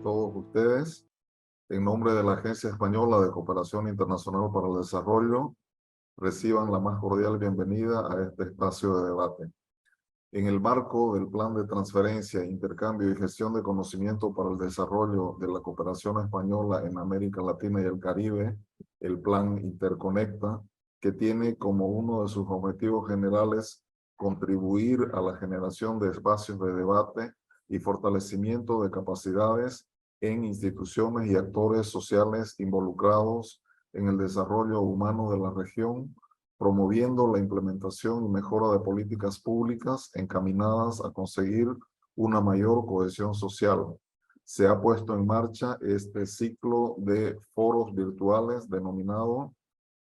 todos ustedes. En nombre de la Agencia Española de Cooperación Internacional para el Desarrollo, reciban la más cordial bienvenida a este espacio de debate. En el marco del Plan de Transferencia, Intercambio y Gestión de Conocimiento para el Desarrollo de la Cooperación Española en América Latina y el Caribe, el Plan Interconecta, que tiene como uno de sus objetivos generales contribuir a la generación de espacios de debate y fortalecimiento de capacidades en instituciones y actores sociales involucrados en el desarrollo humano de la región, promoviendo la implementación y mejora de políticas públicas encaminadas a conseguir una mayor cohesión social. Se ha puesto en marcha este ciclo de foros virtuales denominado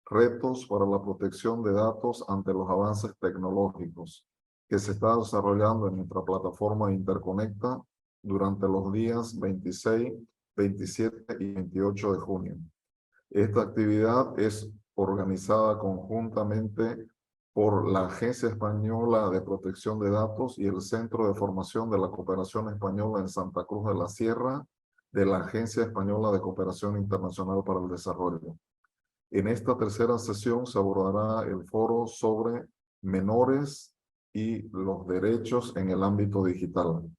Retos para la protección de datos ante los avances tecnológicos, que se está desarrollando en nuestra plataforma Interconecta durante los días 26, 27 y 28 de junio. Esta actividad es organizada conjuntamente por la Agencia Española de Protección de Datos y el Centro de Formación de la Cooperación Española en Santa Cruz de la Sierra de la Agencia Española de Cooperación Internacional para el Desarrollo. En esta tercera sesión se abordará el foro sobre menores y los derechos en el ámbito digital.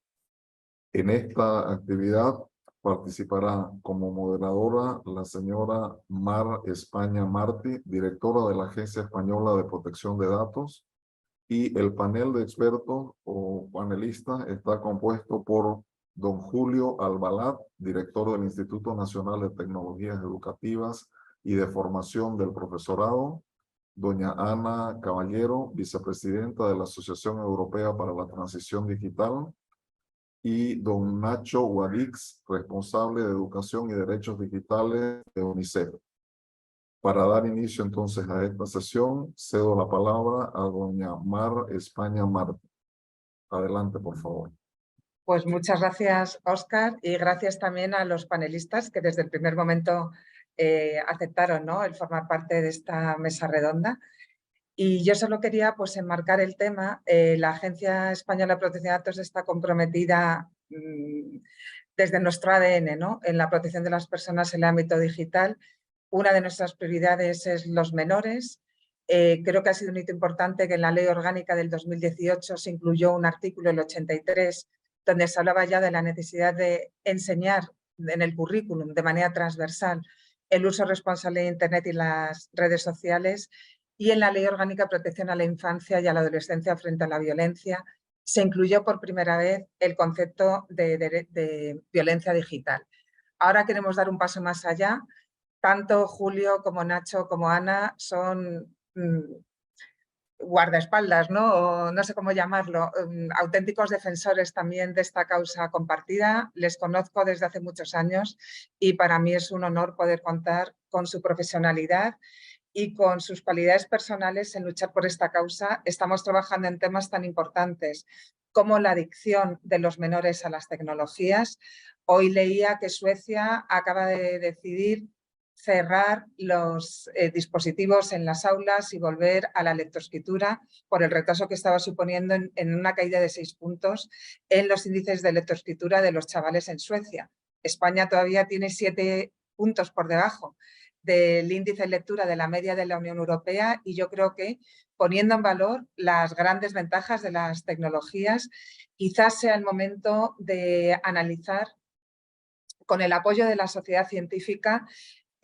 En esta actividad participará como moderadora la señora Mar España Martí, directora de la Agencia Española de Protección de Datos, y el panel de expertos o panelistas está compuesto por don Julio Albalat, director del Instituto Nacional de Tecnologías Educativas y de Formación del Profesorado, doña Ana Caballero, vicepresidenta de la Asociación Europea para la Transición Digital, y don Nacho Guadix, responsable de Educación y Derechos Digitales de UNICEF. Para dar inicio entonces a esta sesión, cedo la palabra a doña Mar España Martí. Adelante, por favor. Pues muchas gracias, Óscar, y gracias también a los panelistas que desde el primer momento aceptaron, ¿no?, el formar parte de esta mesa redonda. Y yo solo quería pues enmarcar el tema. La Agencia Española de Protección de Datos está comprometida desde nuestro ADN, ¿no?, en la protección de las personas en el ámbito digital. Una de nuestras prioridades es los menores. Creo que ha sido un hito importante que en la Ley Orgánica del 2018 se incluyó un artículo, el 83, donde se hablaba ya de la necesidad de enseñar en el currículum de manera transversal el uso responsable de Internet y las redes sociales, y en la Ley Orgánica de Protección a la Infancia y a la Adolescencia frente a la Violencia se incluyó por primera vez el concepto de violencia digital. Ahora queremos dar un paso más allá. Tanto Julio como Nacho como Ana son guardaespaldas, ¿no?, o no sé cómo llamarlo, auténticos defensores también de esta causa compartida. Les conozco desde hace muchos años y para mí es un honor poder contar con su profesionalidad y con sus cualidades personales en luchar por esta causa. Estamos trabajando en temas tan importantes como la adicción de los menores a las tecnologías. Hoy leía que Suecia acaba de decidir cerrar los dispositivos en las aulas y volver a la lectoescritura por el retraso que estaba suponiendo en una caída de 6 puntos en los índices de lectoescritura de los chavales en Suecia. España todavía tiene 7 puntos por debajo del índice de lectura de la media de la Unión Europea, y yo creo que poniendo en valor las grandes ventajas de las tecnologías, quizás sea el momento de analizar con el apoyo de la sociedad científica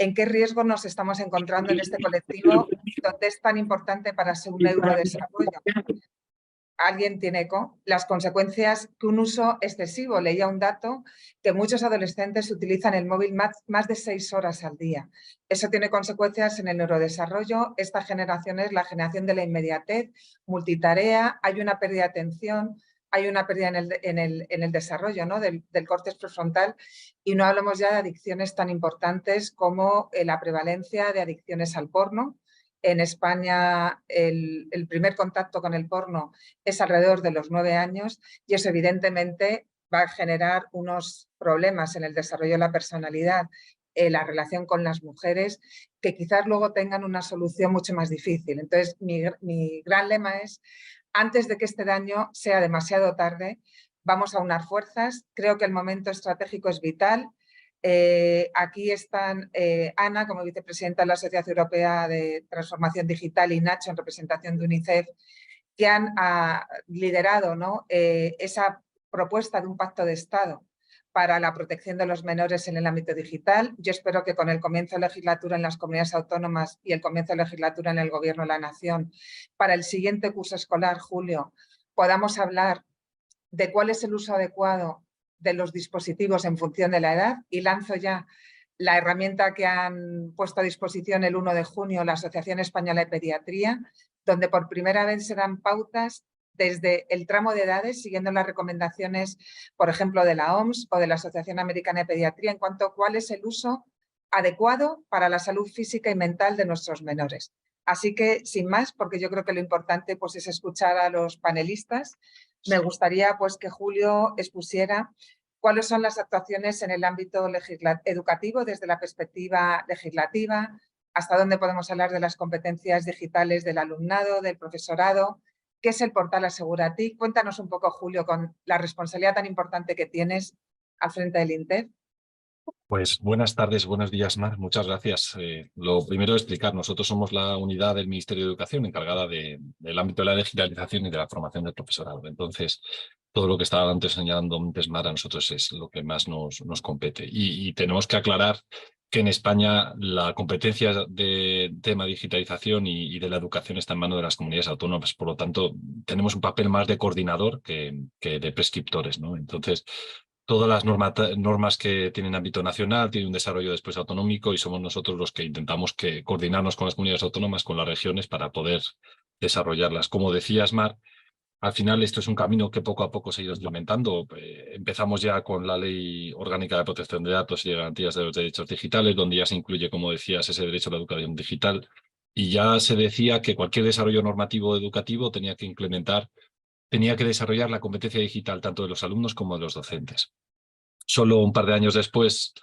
en qué riesgo nos estamos encontrando en este colectivo donde es tan importante para su neurodesarrollo. ¿Alguien tiene eco? Las consecuencias que un uso excesivo. Leía un dato que muchos adolescentes utilizan el móvil más de 6 horas al día. Eso tiene consecuencias en el neurodesarrollo. Esta generación es la generación de la inmediatez, multitarea, hay una pérdida de atención, hay una pérdida en el desarrollo, ¿no?, del córtex prefrontal, y no hablamos ya de adicciones tan importantes como la prevalencia de adicciones al porno. En España el primer contacto con el porno es alrededor de los 9 años y eso evidentemente va a generar unos problemas en el desarrollo de la personalidad, la relación con las mujeres, que quizás luego tengan una solución mucho más difícil. Entonces, mi gran lema es: antes de que este daño sea demasiado tarde, vamos a unar fuerzas. Creo que el momento estratégico es vital. Aquí están Ana, como vicepresidenta de la Sociedad Europea de Transformación Digital, y Nacho, en representación de UNICEF, que han liderado, ¿no?, esa propuesta de un pacto de Estado para la protección de los menores en el ámbito digital. Yo espero que con el comienzo de legislatura en las comunidades autónomas y el comienzo de legislatura en el Gobierno de la Nación, para el siguiente curso escolar, julio, podamos hablar de cuál es el uso adecuado de los dispositivos en función de la edad, y lanzo ya la herramienta que han puesto a disposición el 1 de junio la Asociación Española de Pediatría, donde por primera vez se dan pautas desde el tramo de edades, siguiendo las recomendaciones, por ejemplo, de la OMS o de la Asociación Americana de Pediatría, en cuanto a cuál es el uso adecuado para la salud física y mental de nuestros menores. Así que, sin más, porque yo creo que lo importante pues, es escuchar a los panelistas, me gustaría pues, que Julio expusiera cuáles son las actuaciones en el ámbito educativo desde la perspectiva legislativa, hasta dónde podemos hablar de las competencias digitales del alumnado, del profesorado, qué es el portal Asegurati. Cuéntanos un poco, Julio, con la responsabilidad tan importante que tienes al frente del INTEF. Pues buenas tardes, buenos días, Mar. Muchas gracias. Lo primero es explicar, nosotros somos la unidad del Ministerio de Educación encargada del ámbito de la digitalización y de la formación del profesorado. Entonces, todo lo que estaba antes señalando antes, Mar, a nosotros es lo que más nos compete. Y tenemos que aclarar que en España la competencia de tema digitalización y de la educación está en manos de las comunidades autónomas. Por lo tanto, tenemos un papel más de coordinador que de prescriptores, ¿no? Entonces, todas las normas que tienen ámbito nacional tienen un desarrollo después autonómico, y somos nosotros los que intentamos coordinarnos con las comunidades autónomas, con las regiones, para poder desarrollarlas. Como decías, Mar, al final esto es un camino que poco a poco se ha ido implementando. Empezamos ya con la Ley Orgánica de Protección de Datos y de Garantías de los Derechos Digitales, donde ya se incluye, como decías, ese derecho a la educación digital, y ya se decía que cualquier desarrollo normativo educativo tenía que desarrollar la competencia digital tanto de los alumnos como de los docentes. Solo un par de años después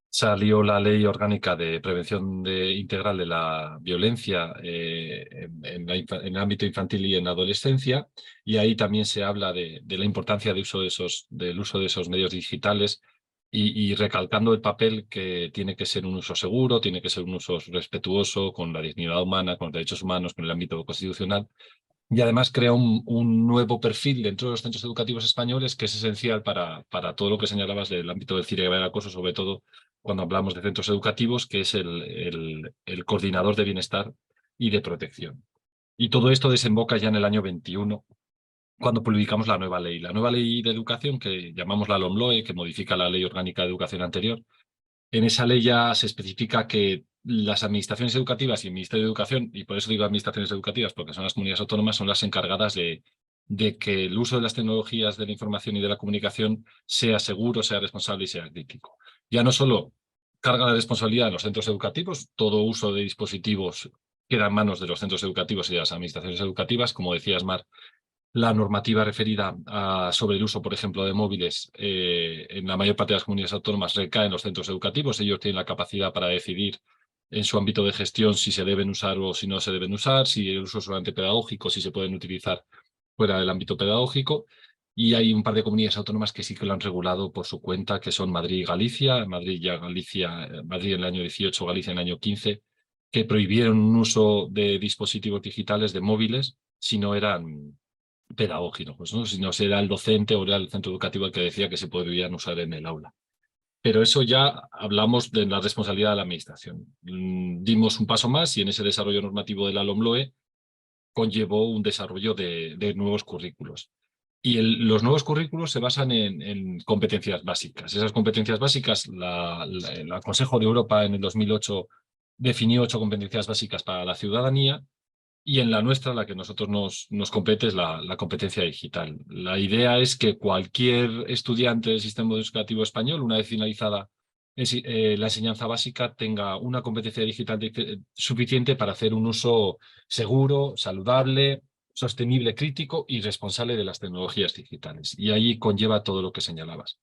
salió la Ley Orgánica de Prevención Integral de la Violencia en el ámbito infantil y en la adolescencia, y ahí también se habla de la importancia del uso de esos medios digitales, y recalcando el papel que tiene que ser un uso seguro, tiene que ser un uso respetuoso con la dignidad humana, con los derechos humanos, con el ámbito constitucional. Y además crea un nuevo perfil dentro de los centros educativos españoles que es esencial para todo lo que señalabas del ámbito del ciberacoso, sobre todo cuando hablamos de centros educativos, que es el coordinador de bienestar y de protección. Y todo esto desemboca ya en el año 21, cuando publicamos la nueva ley de educación, que llamamos la LOMLOE, que modifica la Ley Orgánica de Educación anterior. En esa ley ya se especifica que las administraciones educativas y el Ministerio de Educación, y por eso digo administraciones educativas, porque son las comunidades autónomas, son las encargadas de que el uso de las tecnologías de la información y de la comunicación sea seguro, sea responsable y sea crítico. Ya no solo carga la responsabilidad en los centros educativos, todo uso de dispositivos queda en manos de los centros educativos y de las administraciones educativas, como decías, Mar. La normativa referida sobre el uso, por ejemplo, de móviles en la mayor parte de las comunidades autónomas recae en los centros educativos. Ellos tienen la capacidad para decidir en su ámbito de gestión si se deben usar o si no se deben usar, si el uso es solamente pedagógico, si se pueden utilizar fuera del ámbito pedagógico. Y hay un par de comunidades autónomas que sí que lo han regulado por su cuenta, que son Madrid y Galicia. Madrid en el año 18, Galicia en el año 15, que prohibieron un uso de dispositivos digitales, de móviles, si no eran pedagógicos, ¿no? Si no era el docente o era el centro educativo el que decía que se podrían usar en el aula. Pero eso ya hablamos de la responsabilidad de la administración. Dimos un paso más y en ese desarrollo normativo de la LOMLOE conllevó un desarrollo de nuevos currículos. Y los nuevos currículos se basan en competencias básicas. Esas competencias básicas, el Consejo de Europa en el 2008 definió 8 competencias básicas para la ciudadanía, y en la nuestra, la que a nosotros nos compete, es la competencia digital. La idea es que cualquier estudiante del sistema educativo español, una vez finalizada la enseñanza básica, tenga una competencia digital suficiente para hacer un uso seguro, saludable, sostenible, crítico y responsable de las tecnologías digitales. Y ahí conlleva todo lo que señalabas.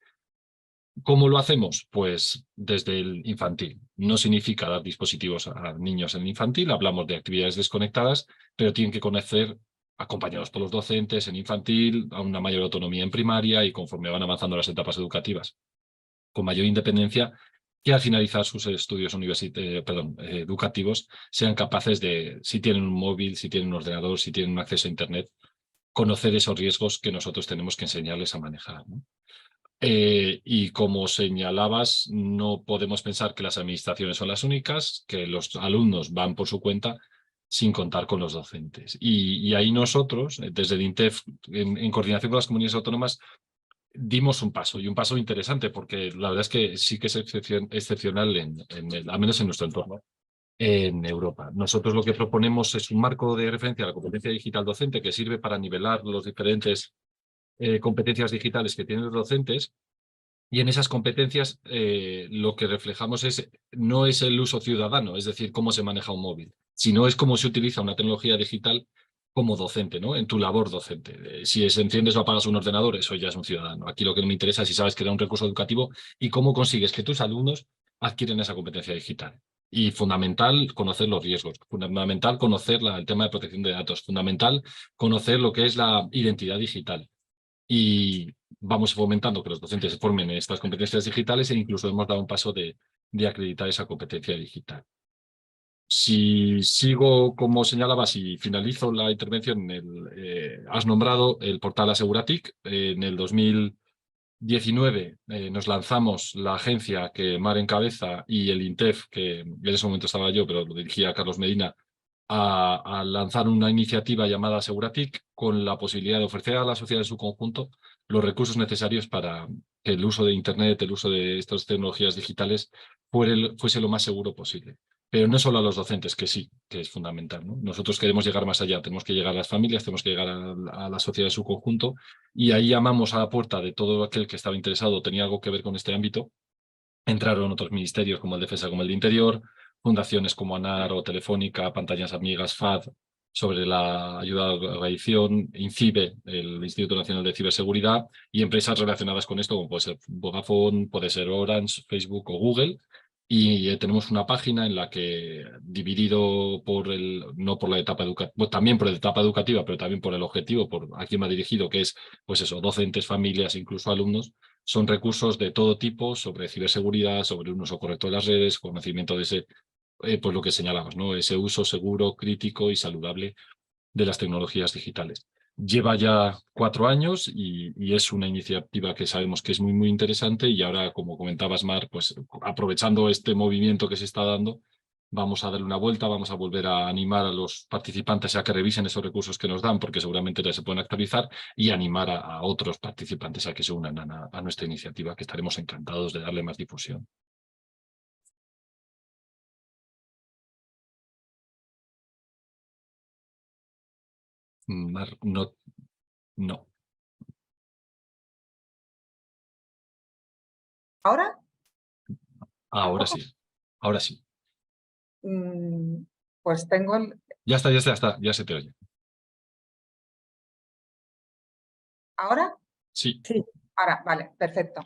¿Cómo lo hacemos? Pues desde el infantil. No significa dar dispositivos a niños en el infantil, hablamos de actividades desconectadas, pero tienen que conocer acompañados por los docentes en infantil, a una mayor autonomía en primaria y conforme van avanzando las etapas educativas, con mayor independencia, que al finalizar sus estudios educativos sean capaces de, si tienen un móvil, si tienen un ordenador, si tienen un acceso a Internet, conocer esos riesgos que nosotros tenemos que enseñarles a manejar, ¿no? Y como señalabas, no podemos pensar que las administraciones son las únicas, que los alumnos van por su cuenta sin contar con los docentes. Y ahí nosotros, desde el INTEF, en coordinación con las comunidades autónomas, dimos un paso, y un paso interesante, porque la verdad es que sí que es excepcional, al menos en nuestro entorno, en Europa. Nosotros lo que proponemos es un marco de referencia a la competencia digital docente que sirve para nivelar los diferentes competencias digitales que tienen los docentes, y en esas competencias lo que reflejamos no es el uso ciudadano, es decir, cómo se maneja un móvil, sino es cómo se utiliza una tecnología digital como docente, ¿no? En tu labor docente. Si enciendes o apagas un ordenador, eso ya es un ciudadano. Aquí lo que me interesa es si sabes que era un recurso educativo y cómo consigues que tus alumnos adquieren esa competencia digital. Y fundamental, conocer los riesgos. Fundamental, conocer el tema de protección de datos. Fundamental, conocer lo que es la identidad digital. Y vamos fomentando que los docentes se formen en estas competencias digitales e incluso hemos dado un paso de acreditar esa competencia digital. Si sigo, como señalabas, y finalizo la intervención, has nombrado el portal Aseguratic. En el 2019 nos lanzamos la agencia que Mar encabeza y el INTEF, que en ese momento estaba yo, pero lo dirigía Carlos Medina, a lanzar una iniciativa llamada Aseguratic, con la posibilidad de ofrecer a la sociedad en su conjunto los recursos necesarios para que el uso de Internet, el uso de estas tecnologías digitales fuese lo más seguro posible. Pero no solo a los docentes, que sí, que es fundamental, ¿no? Nosotros queremos llegar más allá, tenemos que llegar a las familias, tenemos que llegar a la sociedad en su conjunto, y ahí llamamos a la puerta de todo aquel que estaba interesado o tenía algo que ver con este ámbito. Entraron otros ministerios como el de Defensa, como el de Interior, fundaciones como ANAR o Telefónica, Pantallas Amigas, FAD, sobre la ayuda a la edición, INCIBE, el Instituto Nacional de Ciberseguridad, y empresas relacionadas con esto, como puede ser Vodafone, puede ser Orange, Facebook o Google. Y tenemos una página en la que, dividido no por la etapa educativa, también por la etapa educativa, pero también por el objetivo, por a quién va dirigido, que es, pues eso, docentes, familias, incluso alumnos. Son recursos de todo tipo sobre ciberseguridad, sobre un uso correcto de las redes, conocimiento de ese, pues lo que señalabas, ¿no? Ese uso seguro, crítico y saludable de las tecnologías digitales. Lleva ya 4 años y es una iniciativa que sabemos que es muy, muy interesante, y ahora, como comentabas, Mar, pues aprovechando este movimiento que se está dando, vamos a darle una vuelta, vamos a volver a animar a los participantes a que revisen esos recursos que nos dan, porque seguramente ya se pueden actualizar, y animar a otros participantes a que se unan a nuestra iniciativa, que estaremos encantados de darle más difusión. Mar, no. ¿Ahora? Ahora sí, ahora sí. Pues tengo el... Ya está, ya se te oye. ¿Ahora? Sí. Sí. Ahora, vale, perfecto.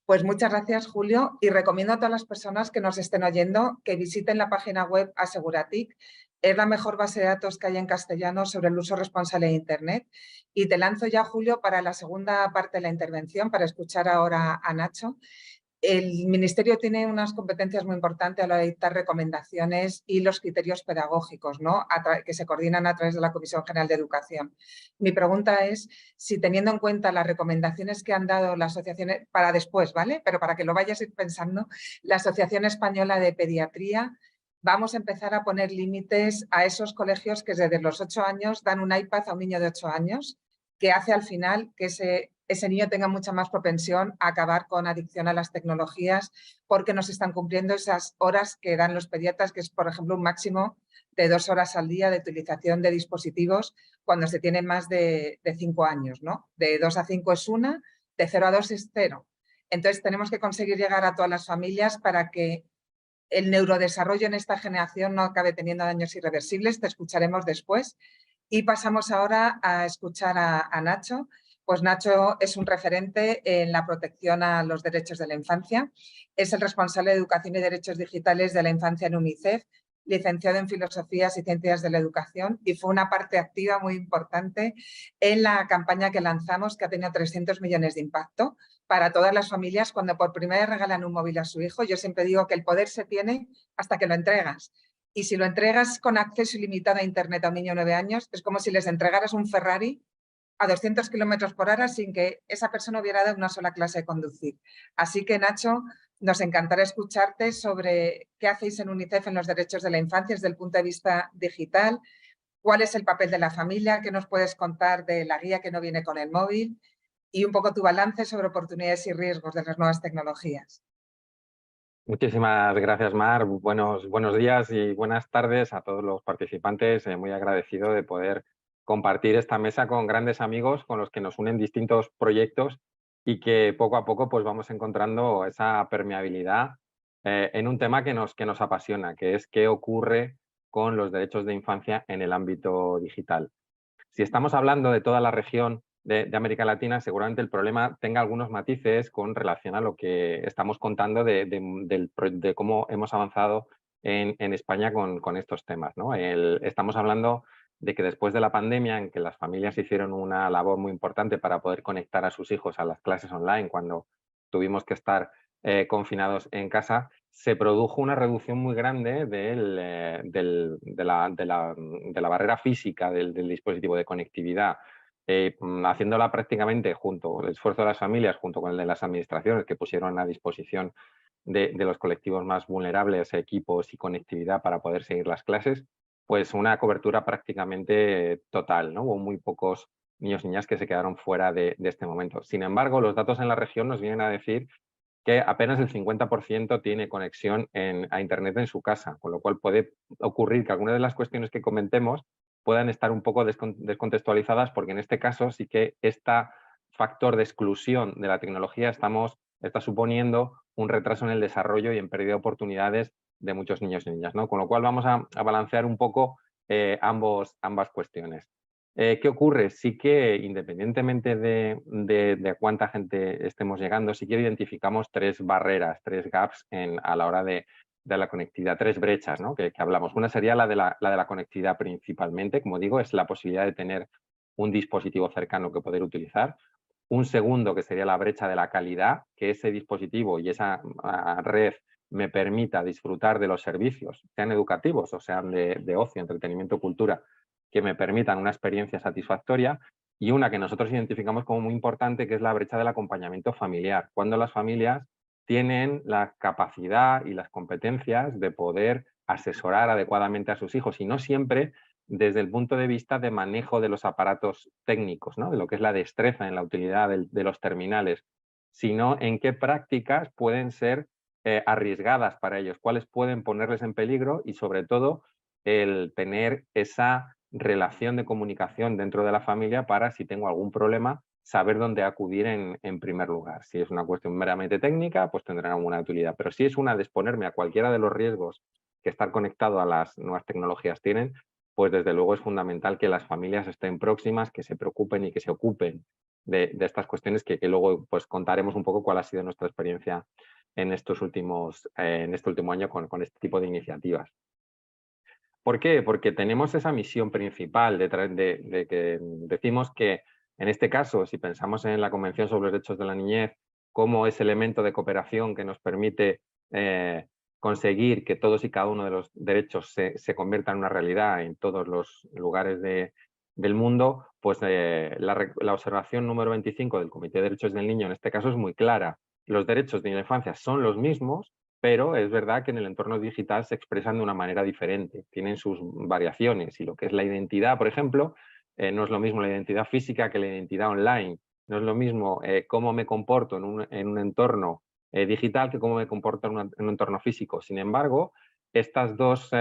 Pues muchas gracias, Julio, y recomiendo a todas las personas que nos estén oyendo que visiten la página web Aseguratic. Es la mejor base de datos que hay en castellano sobre el uso responsable de Internet. Y te lanzo ya, Julio, para la segunda parte de la intervención, para escuchar ahora a Nacho. El Ministerio tiene unas competencias muy importantes a la hora de dictar recomendaciones y los criterios pedagógicos, ¿no? Que se coordinan a través de la Comisión General de Educación. Mi pregunta es si, teniendo en cuenta las recomendaciones que han dado la asociación, para después, ¿vale? Pero para que lo vayas pensando, la Asociación Española de Pediatría, vamos a empezar a poner límites a esos colegios que desde los 8 años dan un iPad a un niño de 8 años, que hace al final que ese niño tenga mucha más propensión a acabar con adicción a las tecnologías, porque no se están cumpliendo esas horas que dan los pediatras, que es, por ejemplo, un máximo de 2 horas al día de utilización de dispositivos cuando se tienen más de 5 años, ¿no? De 2 a 5 es 1, de 0 a 2 es 0. Entonces, tenemos que conseguir llegar a todas las familias para que el neurodesarrollo en esta generación no acabe teniendo daños irreversibles. Te escucharemos después. Y pasamos ahora a escuchar a Nacho. Pues Nacho es un referente en la protección a los derechos de la infancia. Es el responsable de Educación y Derechos Digitales de la Infancia en UNICEF licenciado en Filosofías y Ciencias de la Educación, y fue una parte activa muy importante en la campaña que lanzamos, que ha tenido 300 millones de impacto para todas las familias cuando por primera vez regalan un móvil a su hijo. Yo siempre digo que el poder se tiene hasta que lo entregas. Y si lo entregas con acceso ilimitado a Internet a un niño de 9 años, es como si les entregaras un Ferrari a 200 kilómetros por hora sin que esa persona hubiera dado una sola clase de conducir. Así que, Nacho, nos encantará escucharte sobre qué hacéis en UNICEF en los derechos de la infancia desde el punto de vista digital, cuál es el papel de la familia, qué nos puedes contar de la guía que no viene con el móvil y un poco tu balance sobre oportunidades y riesgos de las nuevas tecnologías. Muchísimas gracias, Mar. Buenos días y buenas tardes a todos los participantes. Muy agradecido de poder compartir esta mesa con grandes amigos con los que nos unen distintos proyectos y que poco a poco pues, vamos encontrando esa permeabilidad en un tema que nos apasiona, que es qué ocurre con los derechos de infancia en el ámbito digital. Si estamos hablando de toda la región de América Latina, seguramente el problema tenga algunos matices con relación a lo que estamos contando de cómo hemos avanzado en España con estos temas, ¿no? Estamos hablando de que después de la pandemia, en que las familias hicieron una labor muy importante para poder conectar a sus hijos a las clases online cuando tuvimos que estar confinados en casa, se produjo una reducción muy grande de la barrera física del dispositivo de conectividad, haciéndola prácticamente junto, el esfuerzo de las familias junto con el de las administraciones que pusieron a disposición de los colectivos más vulnerables equipos y conectividad para poder seguir las clases, pues una cobertura prácticamente total, ¿no? Hubo muy pocos niños y niñas que se quedaron fuera de este momento. Sin embargo, los datos en la región nos vienen a decir que apenas el 50% tiene conexión a Internet en su casa, con lo cual puede ocurrir que algunas de las cuestiones que comentemos puedan estar un poco descontextualizadas, porque en este caso sí que este factor de exclusión de la tecnología está suponiendo un retraso en el desarrollo y en pérdida de oportunidades de muchos niños y niñas, ¿no? Con lo cual vamos a balancear un poco ambas cuestiones. ¿Qué ocurre? Sí que independientemente de cuánta gente estemos llegando, sí que identificamos tres barreras, tres gaps a la hora de la conectividad, tres brechas, ¿no? que hablamos. Una sería la de la conectividad principalmente, como digo, es la posibilidad de tener un dispositivo cercano que poder utilizar. Un segundo, que sería la brecha de la calidad, que ese dispositivo y esa red me permita disfrutar de los servicios, sean educativos o sean de ocio, entretenimiento, cultura, que me permitan una experiencia satisfactoria, y una que nosotros identificamos como muy importante, que es la brecha del acompañamiento familiar, cuando las familias tienen la capacidad y las competencias de poder asesorar adecuadamente a sus hijos, y no siempre desde el punto de vista de manejo de los aparatos técnicos, ¿no? De lo que es la destreza en la utilidad de los terminales, sino en qué prácticas pueden ser arriesgadas para ellos, cuáles pueden ponerles en peligro, y sobre todo el tener esa relación de comunicación dentro de la familia para, si tengo algún problema, saber dónde acudir en primer lugar. Si es una cuestión meramente técnica, pues tendrán alguna utilidad, pero si es una de exponerme a cualquiera de los riesgos que estar conectado a las nuevas tecnologías tienen, pues desde luego es fundamental que las familias estén próximas, que se preocupen y que se ocupen de estas cuestiones, que luego pues contaremos un poco cuál ha sido nuestra experiencia en este último año con este tipo de iniciativas. ¿Por qué? Porque tenemos esa misión principal de que decimos que, en este caso, si pensamos en la Convención sobre los Derechos de la Niñez como ese elemento de cooperación que nos permite conseguir que todos y cada uno de los derechos se convierta en una realidad en todos los lugares del mundo, pues la observación número 25 del Comité de Derechos del Niño en este caso es muy clara. Los derechos de la infancia son los mismos, pero es verdad que en el entorno digital se expresan de una manera diferente, tienen sus variaciones, y lo que es la identidad, por ejemplo, no es lo mismo la identidad física que la identidad online, no es lo mismo cómo me comporto en un entorno digital que cómo me comporto en un entorno físico. Sin embargo, estos dos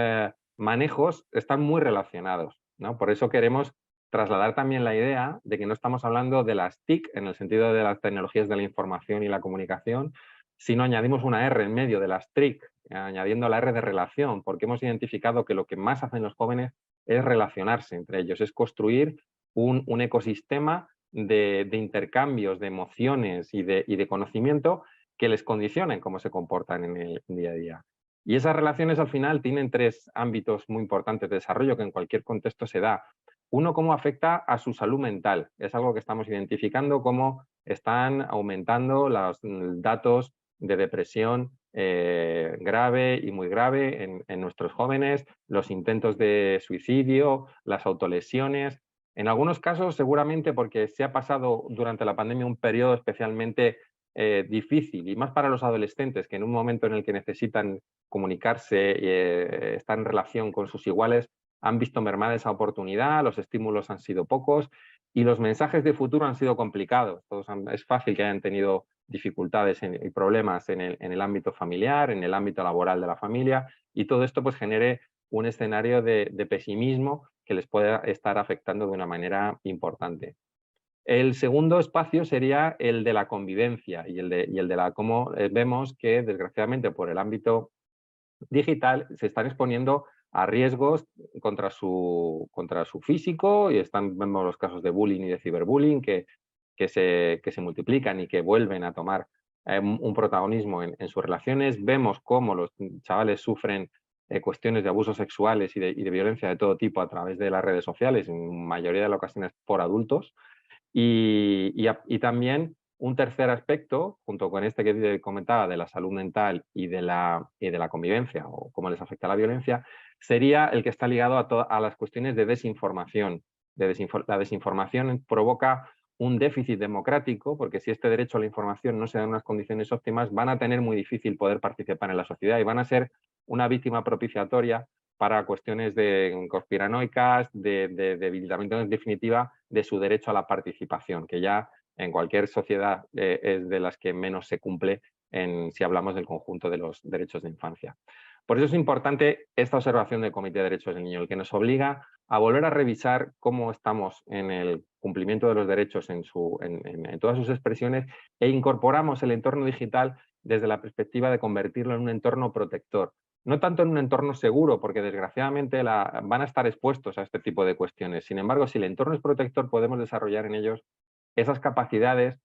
manejos están muy relacionados, ¿no? Por eso queremos trasladar también la idea de que no estamos hablando de las TIC en el sentido de las tecnologías de la información y la comunicación, sino añadimos una R en medio de las TRIC, añadiendo la R de relación, porque hemos identificado que lo que más hacen los jóvenes es relacionarse entre ellos, es construir un ecosistema de intercambios, de emociones y de conocimiento que les condicionen cómo se comportan en el día a día. Y esas relaciones al final tienen 3 ámbitos muy importantes de desarrollo que en cualquier contexto se da. Uno, cómo afecta a su salud mental. Es algo que estamos identificando, cómo están aumentando los datos de depresión grave y muy grave en nuestros jóvenes, los intentos de suicidio, las autolesiones. En algunos casos, seguramente porque se ha pasado durante la pandemia un periodo especialmente difícil, y más para los adolescentes, que en un momento en el que necesitan comunicarse y estar en relación con sus iguales, han visto mermada esa oportunidad, los estímulos han sido pocos y los mensajes de futuro han sido complicados. Es fácil que hayan tenido dificultades y problemas en el ámbito familiar, en el ámbito laboral de la familia, y todo esto pues genere un escenario de pesimismo que les pueda estar afectando de una manera importante. El segundo espacio sería el de la convivencia y el de la cómo vemos que desgraciadamente por el ámbito digital se están exponiendo a riesgos contra su físico, y vemos los casos de bullying y de ciberbullying que se multiplican y que vuelven a tomar un protagonismo en sus relaciones. Vemos cómo los chavales sufren cuestiones de abusos sexuales y de violencia de todo tipo a través de las redes sociales, en mayoría de las ocasiones por adultos. Y también un tercer aspecto, junto con este que comentaba de la salud mental y de la convivencia o cómo les afecta la violencia, sería el que está ligado a las cuestiones de desinformación. La desinformación provoca un déficit democrático, porque si este derecho a la información no se da en unas condiciones óptimas, van a tener muy difícil poder participar en la sociedad y van a ser una víctima propiciatoria para cuestiones conspiranoicas, de debilitamiento en definitiva de su derecho a la participación, que ya en cualquier sociedad es de las que menos se cumple si hablamos del conjunto de los derechos de infancia. Por eso es importante esta observación del Comité de Derechos del Niño, el que nos obliga a volver a revisar cómo estamos en el cumplimiento de los derechos en todas sus expresiones, e incorporamos el entorno digital desde la perspectiva de convertirlo en un entorno protector. No tanto en un entorno seguro, porque desgraciadamente van a estar expuestos a este tipo de cuestiones. Sin embargo, si el entorno es protector, podemos desarrollar en ellos esas capacidades,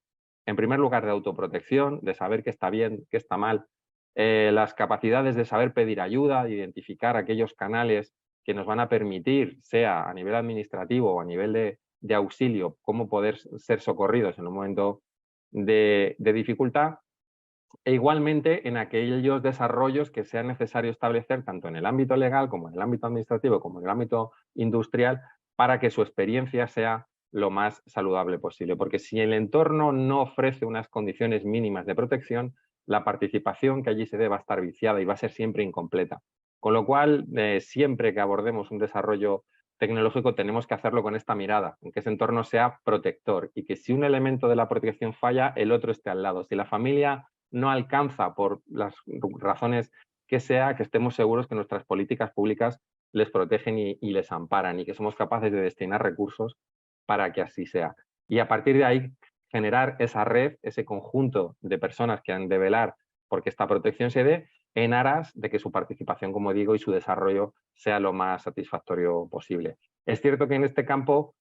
en primer lugar, de autoprotección, de saber qué está bien, qué está mal, las capacidades de saber pedir ayuda, de identificar aquellos canales que nos van a permitir, sea a nivel administrativo o a nivel de auxilio, cómo poder ser socorridos en un momento de dificultad. E igualmente en aquellos desarrollos que sea necesario establecer tanto en el ámbito legal como en el ámbito administrativo como en el ámbito industrial, para que su experiencia sea lo más saludable posible. Porque si el entorno no ofrece unas condiciones mínimas de protección, la participación que allí se dé va a estar viciada y va a ser siempre incompleta. Con lo cual, siempre que abordemos un desarrollo tecnológico tenemos que hacerlo con esta mirada, en que ese entorno sea protector y que si un elemento de la protección falla, el otro esté al lado. Si la familia no alcanza, por las razones que sea, que estemos seguros que nuestras políticas públicas les protegen y les amparan, y que somos capaces de destinar recursos para que así sea. Y a partir de ahí generar esa red, ese conjunto de personas que han de velar porque esta protección se dé, en aras de que su participación, como digo, y su desarrollo sea lo más satisfactorio posible. Es cierto que en este campo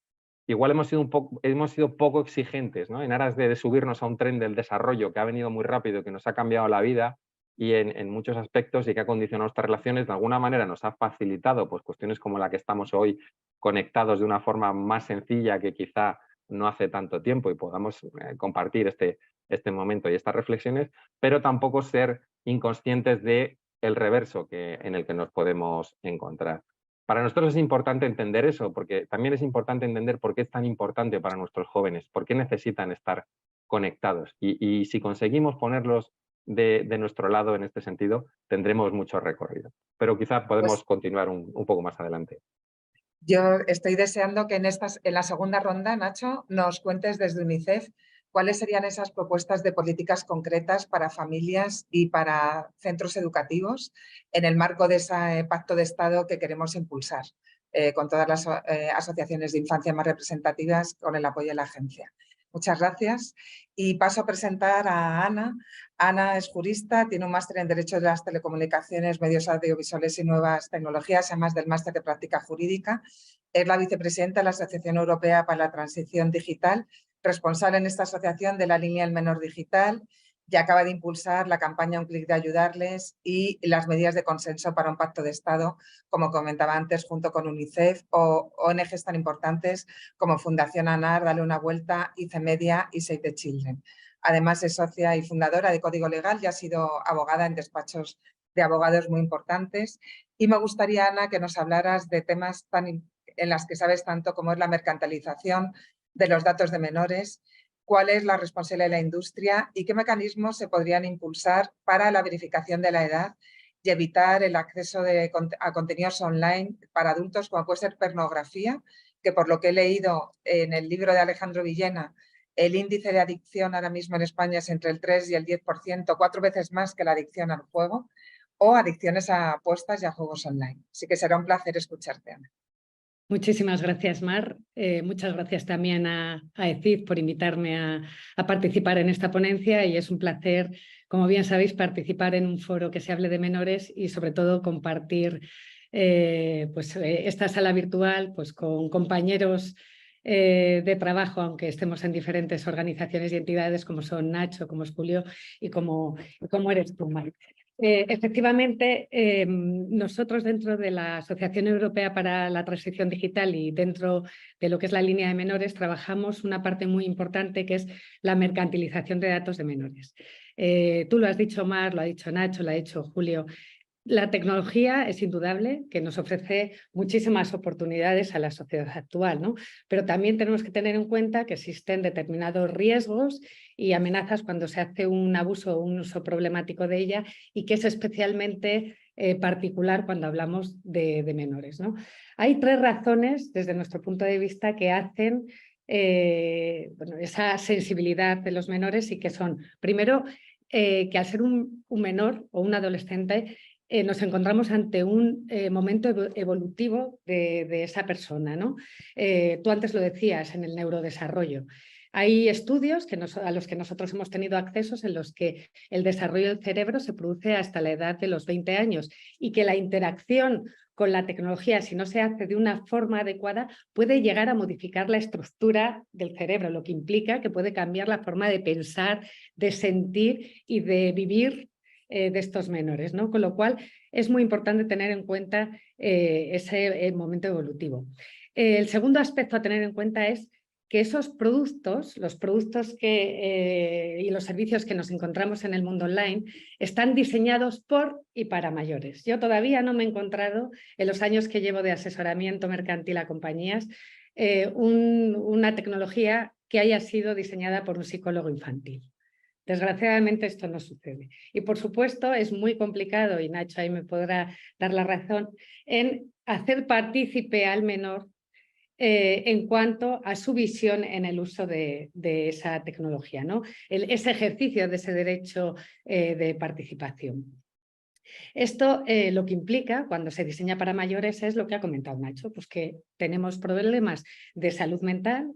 igual hemos sido poco exigentes, ¿no? En aras de subirnos a un tren del desarrollo que ha venido muy rápido, que nos ha cambiado la vida y en muchos aspectos, y que ha condicionado nuestras relaciones, de alguna manera nos ha facilitado pues, cuestiones como la que estamos hoy, conectados de una forma más sencilla que quizá no hace tanto tiempo, y podamos compartir este momento y estas reflexiones, pero tampoco ser inconscientes del reverso en el que nos podemos encontrar. Para nosotros es importante entender eso, porque también es importante entender por qué es tan importante para nuestros jóvenes, por qué necesitan estar conectados. Y si conseguimos ponerlos de nuestro lado en este sentido, tendremos mucho recorrido. Pero quizá podemos continuar un poco más adelante. Yo estoy deseando que en la segunda ronda, Nacho, nos cuentes desde UNICEF cuáles serían esas propuestas de políticas concretas para familias y para centros educativos en el marco de ese pacto de Estado que queremos impulsar con todas las asociaciones de infancia más representativas, con el apoyo de la agencia. Muchas gracias. Y paso a presentar a Ana. Ana es jurista, tiene un máster en Derecho de las Telecomunicaciones, Medios Audiovisuales y Nuevas Tecnologías, además del máster de Práctica Jurídica. Es la vicepresidenta de la Asociación Europea para la Transición Digital, responsable en esta asociación de la línea El Menor Digital, y acaba de impulsar la campaña Un clic de ayudarles y las medidas de consenso para un pacto de Estado, como comentaba antes, junto con UNICEF o ONGs tan importantes como Fundación ANAR, Dale una Vuelta, ICEmedia y Save the Children. Además, es socia y fundadora de Código Legal y ha sido abogada en despachos de abogados muy importantes. Y me gustaría, Ana, que nos hablaras de temas en las que sabes tanto, como es la mercantilización de los datos de menores, cuál es la responsabilidad de la industria y qué mecanismos se podrían impulsar para la verificación de la edad y evitar el acceso a contenidos online para adultos, como puede ser pornografía, que por lo que he leído en el libro de Alejandro Villena, el índice de adicción ahora mismo en España es entre el 3 y el 10%, 4 veces más que la adicción al juego, o adicciones a apuestas y a juegos online. Así que será un placer escucharte, Ana. Muchísimas gracias, Mar. Muchas gracias también a ECID por invitarme a participar en esta ponencia y es un placer, como bien sabéis, participar en un foro que se hable de menores y sobre todo compartir esta sala virtual pues, con compañeros de trabajo, aunque estemos en diferentes organizaciones y entidades como son Nacho, como es Julio y como eres tú, Mar. Efectivamente, nosotros dentro de la Asociación Europea para la Transición Digital y dentro de lo que es la línea de menores trabajamos una parte muy importante que es la mercantilización de datos de menores. Tú lo has dicho, Mar, lo ha dicho Nacho, lo ha dicho Julio. La tecnología es indudable que nos ofrece muchísimas oportunidades a la sociedad actual, ¿no? Pero también tenemos que tener en cuenta que existen determinados riesgos y amenazas cuando se hace un abuso o un uso problemático de ella y que es especialmente particular cuando hablamos de menores, ¿no? Hay 3 razones desde nuestro punto de vista que hacen esa sensibilidad de los menores y que son, primero, que al ser un menor o un adolescente nos encontramos ante un momento evolutivo de esa persona, ¿no? Tú antes lo decías, en el neurodesarrollo. Hay estudios a los que nosotros hemos tenido accesos en los que el desarrollo del cerebro se produce hasta la edad de los 20 años y que la interacción con la tecnología, si no se hace de una forma adecuada, puede llegar a modificar la estructura del cerebro, lo que implica que puede cambiar la forma de pensar, de sentir y de vivir de estos menores, ¿no? Con lo cual es muy importante tener en cuenta ese momento evolutivo. El segundo aspecto a tener en cuenta es que esos productos, los productos y los servicios que nos encontramos en el mundo online están diseñados por y para mayores. Yo todavía no me he encontrado en los años que llevo de asesoramiento mercantil a compañías una tecnología que haya sido diseñada por un psicólogo infantil. Desgraciadamente esto no sucede. Y por supuesto es muy complicado, y Nacho ahí me podrá dar la razón, en hacer partícipe al menor en cuanto a su visión en el uso de esa tecnología, ¿no? Ese ejercicio de ese derecho de participación. Esto lo que implica cuando se diseña para mayores es lo que ha comentado Nacho, pues que tenemos problemas de salud mental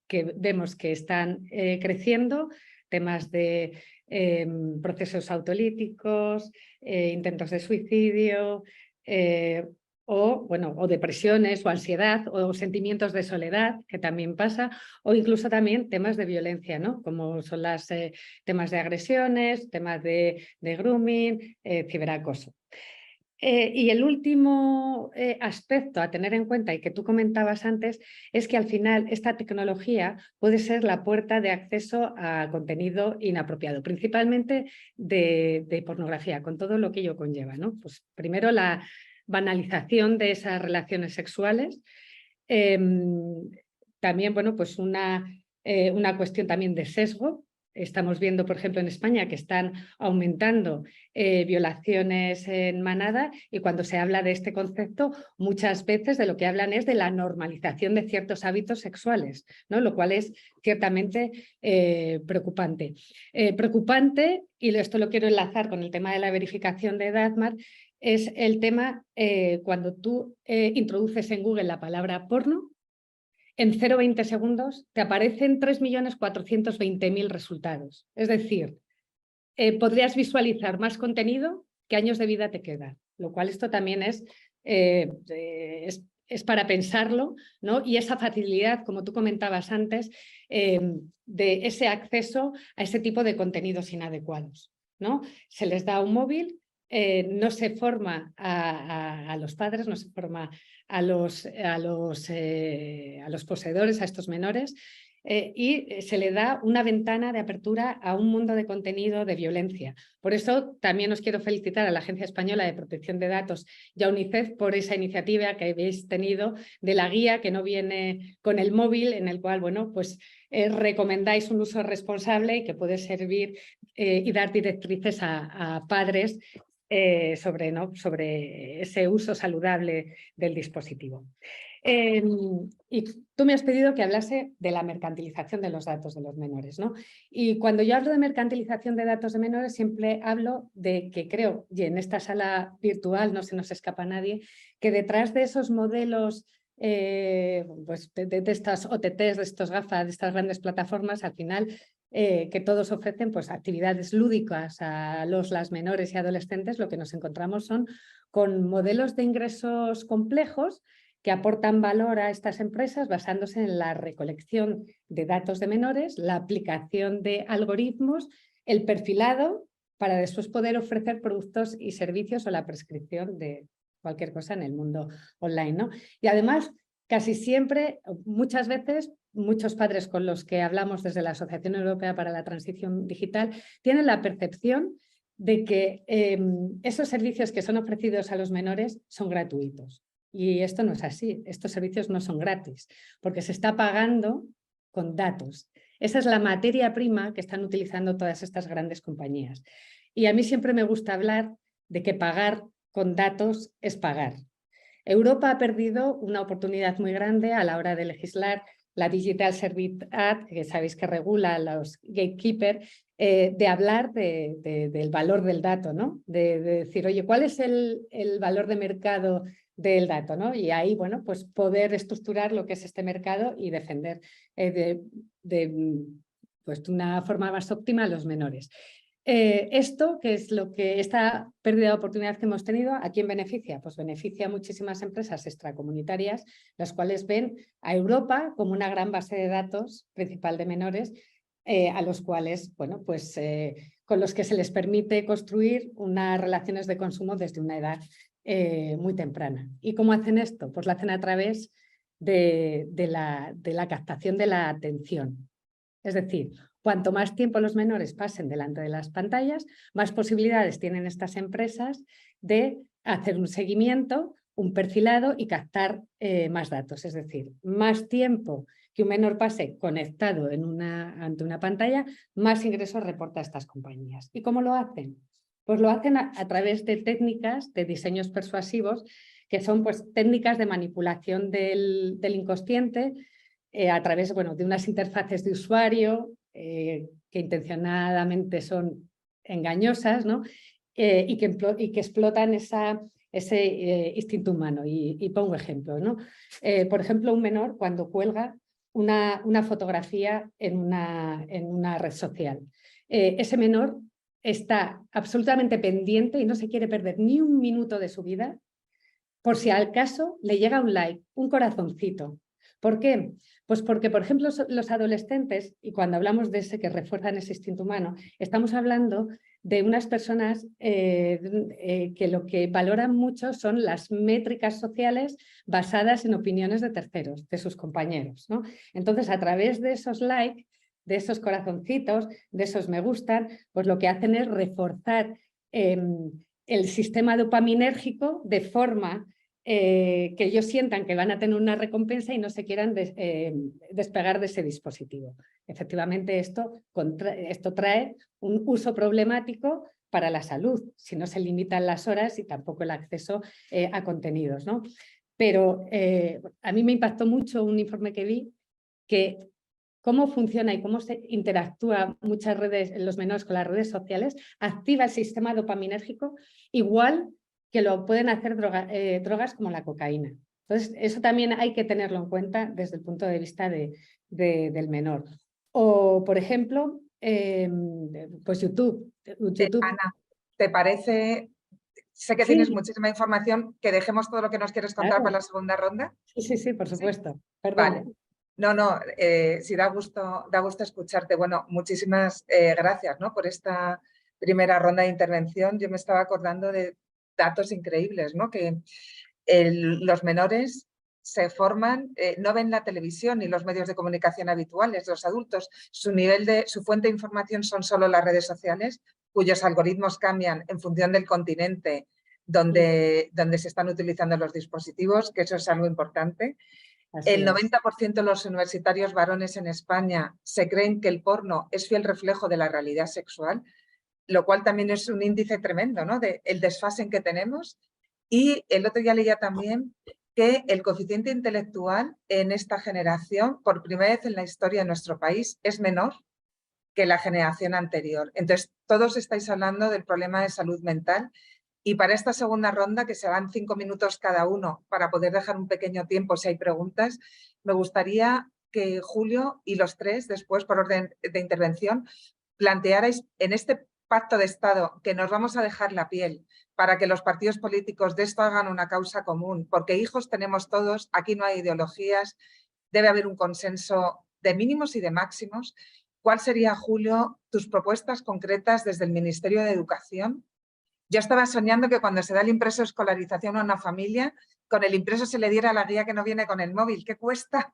que vemos que están creciendo, temas de procesos autolíticos, intentos de suicidio, o depresiones o ansiedad o sentimientos de soledad, que también pasa, o incluso también temas de violencia, ¿no? Como son los temas de agresiones, temas de grooming, ciberacoso. Y el último aspecto a tener en cuenta y que tú comentabas antes es que al final esta tecnología puede ser la puerta de acceso a contenido inapropiado, principalmente de pornografía, con todo lo que ello conlleva, ¿no? Pues primero la banalización de esas relaciones sexuales, también pues una cuestión también de sesgo. Estamos viendo, por ejemplo, en España que están aumentando violaciones en manada y cuando se habla de este concepto, muchas veces de lo que hablan es de la normalización de ciertos hábitos sexuales, ¿no? Lo cual es ciertamente preocupante. Preocupante, y esto lo quiero enlazar con el tema de la verificación de edad, Mar, es el tema cuando tú introduces en Google la palabra porno, en 0,20 segundos te aparecen 3.420.000 resultados. Es decir, podrías visualizar más contenido que años de vida te quedan, lo cual esto también es es para pensarlo, ¿no? Y esa facilidad, como tú comentabas antes, de ese acceso a ese tipo de contenidos inadecuados, ¿no? Se les da un móvil, no se forma a los padres, no se forma a los poseedores, a estos menores, y se le da una ventana de apertura a un mundo de contenido de violencia. Por eso también os quiero felicitar a la Agencia Española de Protección de Datos y a UNICEF por esa iniciativa que habéis tenido de la guía que no viene con el móvil, en el cual, bueno, pues recomendáis un uso responsable y que puede servir y dar directrices a padres sobre ese uso saludable del dispositivo. Y tú me has pedido que hablase de la mercantilización de los datos de los menores, ¿no? Y cuando yo hablo de mercantilización de datos de menores, siempre hablo de que creo, y en esta sala virtual no se nos escapa a nadie, que detrás de esos modelos pues de estas OTTs, de estos GAFA, de estas grandes plataformas, al final que todos ofrecen pues, actividades lúdicas a las menores y adolescentes, lo que nos encontramos son con modelos de ingresos complejos que aportan valor a estas empresas basándose en la recolección de datos de menores, la aplicación de algoritmos, el perfilado para después poder ofrecer productos y servicios o la prescripción de cualquier cosa en el mundo online, ¿no? Y además, casi siempre, muchas veces, muchos padres con los que hablamos desde la Asociación Europea para la Transición Digital tienen la percepción de que esos servicios que son ofrecidos a los menores son gratuitos. Y esto no es así, estos servicios no son gratis, porque se está pagando con datos. Esa es la materia prima que están utilizando todas estas grandes compañías. Y a mí siempre me gusta hablar de que pagar con datos es pagar. Europa ha perdido una oportunidad muy grande a la hora de legislar la Digital Service Act, que sabéis que regula a los gatekeepers, de hablar del valor del dato, ¿no? De decir, oye, ¿cuál es el valor de mercado del dato, ¿no? Y ahí, bueno, pues poder estructurar lo que es este mercado y defender pues, de una forma más óptima a los menores. Esto, que es lo que esta pérdida de oportunidad que hemos tenido, ¿a quién beneficia? Pues beneficia a muchísimas empresas extracomunitarias, las cuales ven a Europa como una gran base de datos principal de menores, a los cuales, bueno, pues con los que se les permite construir unas relaciones de consumo desde una edad muy temprana. ¿Y cómo hacen esto? Pues lo hacen a través de la captación de la atención. Es decir, cuanto más tiempo los menores pasen delante de las pantallas, más posibilidades tienen estas empresas de hacer un seguimiento, un perfilado y captar más datos. Es decir, más tiempo que un menor pase conectado ante una pantalla, más ingresos reporta a estas compañías. ¿Y cómo lo hacen? Pues lo hacen a través de técnicas de diseños persuasivos, que son pues, técnicas de manipulación del inconsciente, a través de unas interfaces de usuario que intencionadamente son engañosas, ¿no? y que explotan ese instinto humano. Y pongo ejemplo, ¿no? Por ejemplo, un menor cuando cuelga una fotografía en una red social. Ese menor está absolutamente pendiente y no se quiere perder ni un minuto de su vida por si al caso le llega un like, un corazoncito. ¿Por qué? Pues porque, por ejemplo, los adolescentes, y cuando hablamos de ese que refuerzan ese instinto humano, estamos hablando de unas personas que lo que valoran mucho son las métricas sociales basadas en opiniones de terceros, de sus compañeros, ¿no? Entonces, a través de esos likes, de esos corazoncitos, de esos me gustan, pues lo que hacen es reforzar el sistema dopaminérgico de forma que ellos sientan que van a tener una recompensa y no se quieran despegar de ese dispositivo. Efectivamente, esto trae un uso problemático para la salud, si no se limitan las horas y tampoco el acceso a contenidos, ¿no? Pero a mí me impactó mucho un informe que vi que cómo funciona y cómo se interactúa muchas redes, los menores con las redes sociales, activa el sistema dopaminérgico igual que lo pueden hacer drogas como la cocaína. Entonces, eso también hay que tenerlo en cuenta desde el punto de vista del menor. O, por ejemplo, pues YouTube. Ana, ¿te parece sé que Sí. tienes muchísima información, que dejemos todo lo que nos quieres contar Claro. para la segunda ronda. Sí, por supuesto. Perdón. Vale. No, sí, da gusto escucharte. Bueno, muchísimas gracias, ¿no?, por esta primera ronda de intervención. Yo me estaba acordando de datos increíbles, ¿no?, que los menores se forman, no ven la televisión ni los medios de comunicación habituales. Los adultos, su fuente de información son solo las redes sociales, cuyos algoritmos cambian en función del continente donde se están utilizando los dispositivos, que eso es algo importante. El 90% de los universitarios varones en España se creen que el porno es fiel reflejo de la realidad sexual, lo cual también es un índice tremendo, ¿no?, de el desfase que tenemos. Y el otro día leía también que el coeficiente intelectual en esta generación, por primera vez en la historia de nuestro país, es menor que la generación anterior. Entonces, todos estáis hablando del problema de salud mental. Y para esta segunda ronda, que serán 5 minutos cada uno para poder dejar un pequeño tiempo si hay preguntas, me gustaría que Julio y los tres, después por orden de intervención, plantearais en este pacto de Estado que nos vamos a dejar la piel para que los partidos políticos de esto hagan una causa común, porque hijos tenemos todos, aquí no hay ideologías, debe haber un consenso de mínimos y de máximos. ¿Cuál sería, Julio, tus propuestas concretas desde el Ministerio de Educación? Yo estaba soñando que cuando se da el impreso de escolarización a una familia, con el impreso se le diera la guía que no viene con el móvil. ¿Qué cuesta?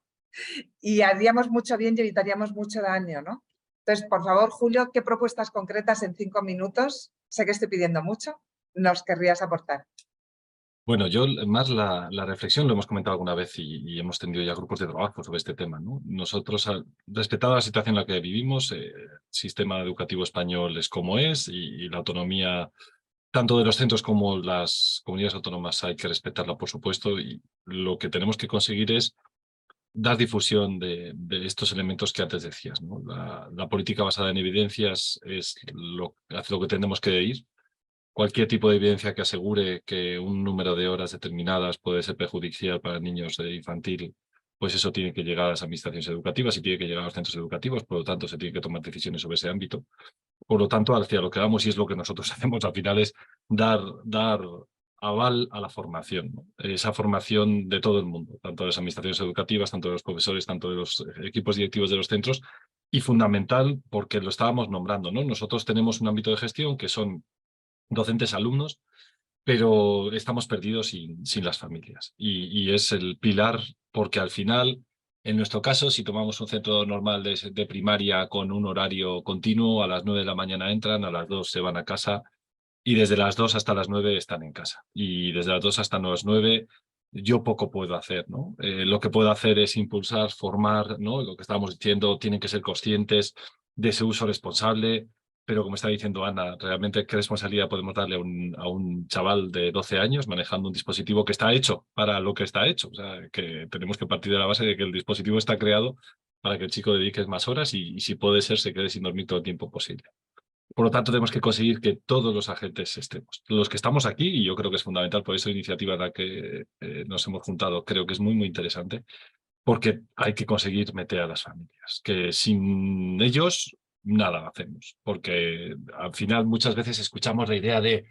Y haríamos mucho bien y evitaríamos mucho daño, ¿no? Entonces, por favor, Julio, ¿qué propuestas concretas en 5 minutos? Sé que estoy pidiendo mucho. ¿Nos querrías aportar? Bueno, yo más la reflexión lo hemos comentado alguna vez y hemos tenido ya grupos de trabajo sobre este tema, ¿no? Nosotros, respetado la situación en la que vivimos, el sistema educativo español es como es y la autonomía tanto de los centros como las comunidades autónomas hay que respetarla, por supuesto, y lo que tenemos que conseguir es dar difusión de estos elementos que antes decías, ¿no? La política basada en evidencias es hacia lo que tenemos que ir. Cualquier tipo de evidencia que asegure que un número de horas determinadas puede ser perjudicial para niños de infantil, pues eso tiene que llegar a las administraciones educativas y tiene que llegar a los centros educativos, por lo tanto se tienen que tomar decisiones sobre ese ámbito. Por lo tanto, hacia lo que vamos, y es lo que nosotros hacemos al final, es dar aval a la formación, ¿no? Esa formación de todo el mundo, tanto de las administraciones educativas, tanto de los profesores, tanto de los equipos directivos de los centros, y fundamental porque lo estábamos nombrando, ¿no? Nosotros tenemos un ámbito de gestión que son docentes, alumnos, pero estamos perdidos sin las familias. Y es el pilar porque al final, en nuestro caso, si tomamos un centro normal de primaria con un horario continuo, a las 9 de la mañana entran, a las 2 se van a casa y desde las 2 hasta las 9 están en casa. Y desde las 2 hasta las 9 yo poco puedo hacer, ¿no? Lo que puedo hacer es impulsar, formar, ¿no? Lo que estábamos diciendo, tienen que ser conscientes de ese uso responsable, pero como está diciendo Ana, realmente qué responsabilidad podemos darle a un chaval de 12 años manejando un dispositivo que está hecho para lo que está hecho. O sea, que tenemos que partir de la base de que el dispositivo está creado para que el chico dedique más horas y si puede ser, se quede sin dormir todo el tiempo posible. Por lo tanto, tenemos que conseguir que todos los agentes estemos. Los que estamos aquí, y yo creo que es fundamental, por esa iniciativa en la que nos hemos juntado, creo que es muy, muy interesante, porque hay que conseguir meter a las familias, que sin ellos nada hacemos, porque al final muchas veces escuchamos la idea de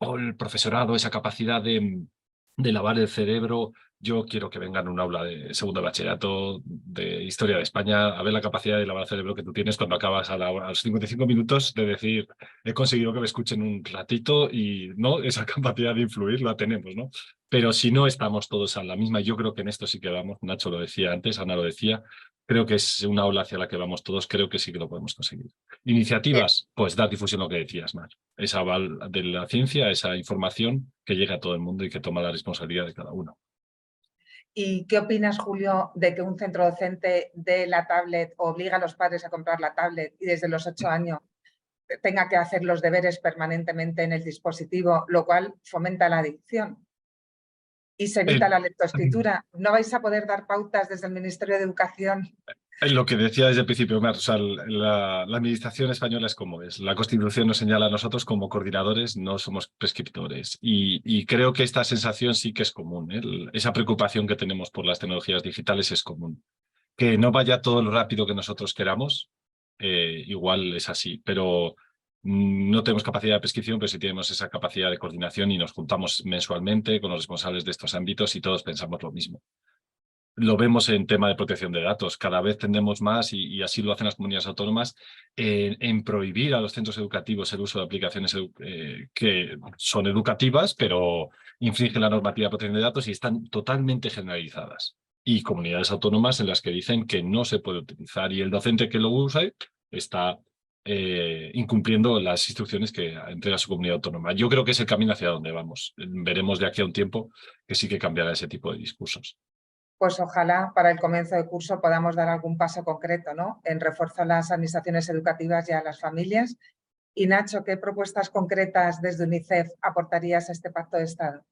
el profesorado, esa capacidad de lavar el cerebro. Yo quiero que vengan a un aula de segundo de bachillerato de Historia de España a ver la capacidad de lavar el cerebro que tú tienes cuando acabas a los 55 minutos de decir, he conseguido que me escuchen un ratito y no, esa capacidad de influir la tenemos, ¿no? Pero si no estamos todos a la misma, yo creo que en esto sí que vamos, Nacho lo decía antes, Ana lo decía, creo que es una ola hacia la que vamos todos, creo que sí que lo podemos conseguir. Iniciativas, pues dar difusión, lo que decías, Mar. Esa aval de la ciencia, esa información que llega a todo el mundo y que toma la responsabilidad de cada uno. ¿Y qué opinas, Julio, de que un centro docente dé la tablet, obliga a los padres a comprar la tablet y desde los 8 años tenga que hacer los deberes permanentemente en el dispositivo, lo cual fomenta la adicción y se evita la lectoescritura? ¿No vais a poder dar pautas desde el Ministerio de Educación? Lo que decía desde el principio, Omar, o sea, la administración española es como es. La Constitución nos señala a nosotros como coordinadores, no somos prescriptores. Y creo que esta sensación sí que es común, ¿eh? Esa preocupación que tenemos por las tecnologías digitales es común. Que no vaya todo lo rápido que nosotros queramos, igual es así, pero No tenemos capacidad de prescripción, pero sí tenemos esa capacidad de coordinación y nos juntamos mensualmente con los responsables de estos ámbitos y todos pensamos lo mismo. Lo vemos en tema de protección de datos. Cada vez tendemos más, y así lo hacen las comunidades autónomas, en prohibir a los centros educativos el uso de aplicaciones que son educativas, pero infringen la normativa de protección de datos y están totalmente generalizadas. Y comunidades autónomas en las que dicen que no se puede utilizar y el docente que lo usa está incumpliendo las instrucciones que entrega su comunidad autónoma. Yo creo que es el camino hacia donde vamos. Veremos de aquí a un tiempo que sí que cambiará ese tipo de discursos. Pues ojalá para el comienzo de curso podamos dar algún paso concreto, ¿no?, en refuerzo a las administraciones educativas y a las familias. Y Nacho, ¿qué propuestas concretas desde UNICEF aportarías a este pacto de Estado?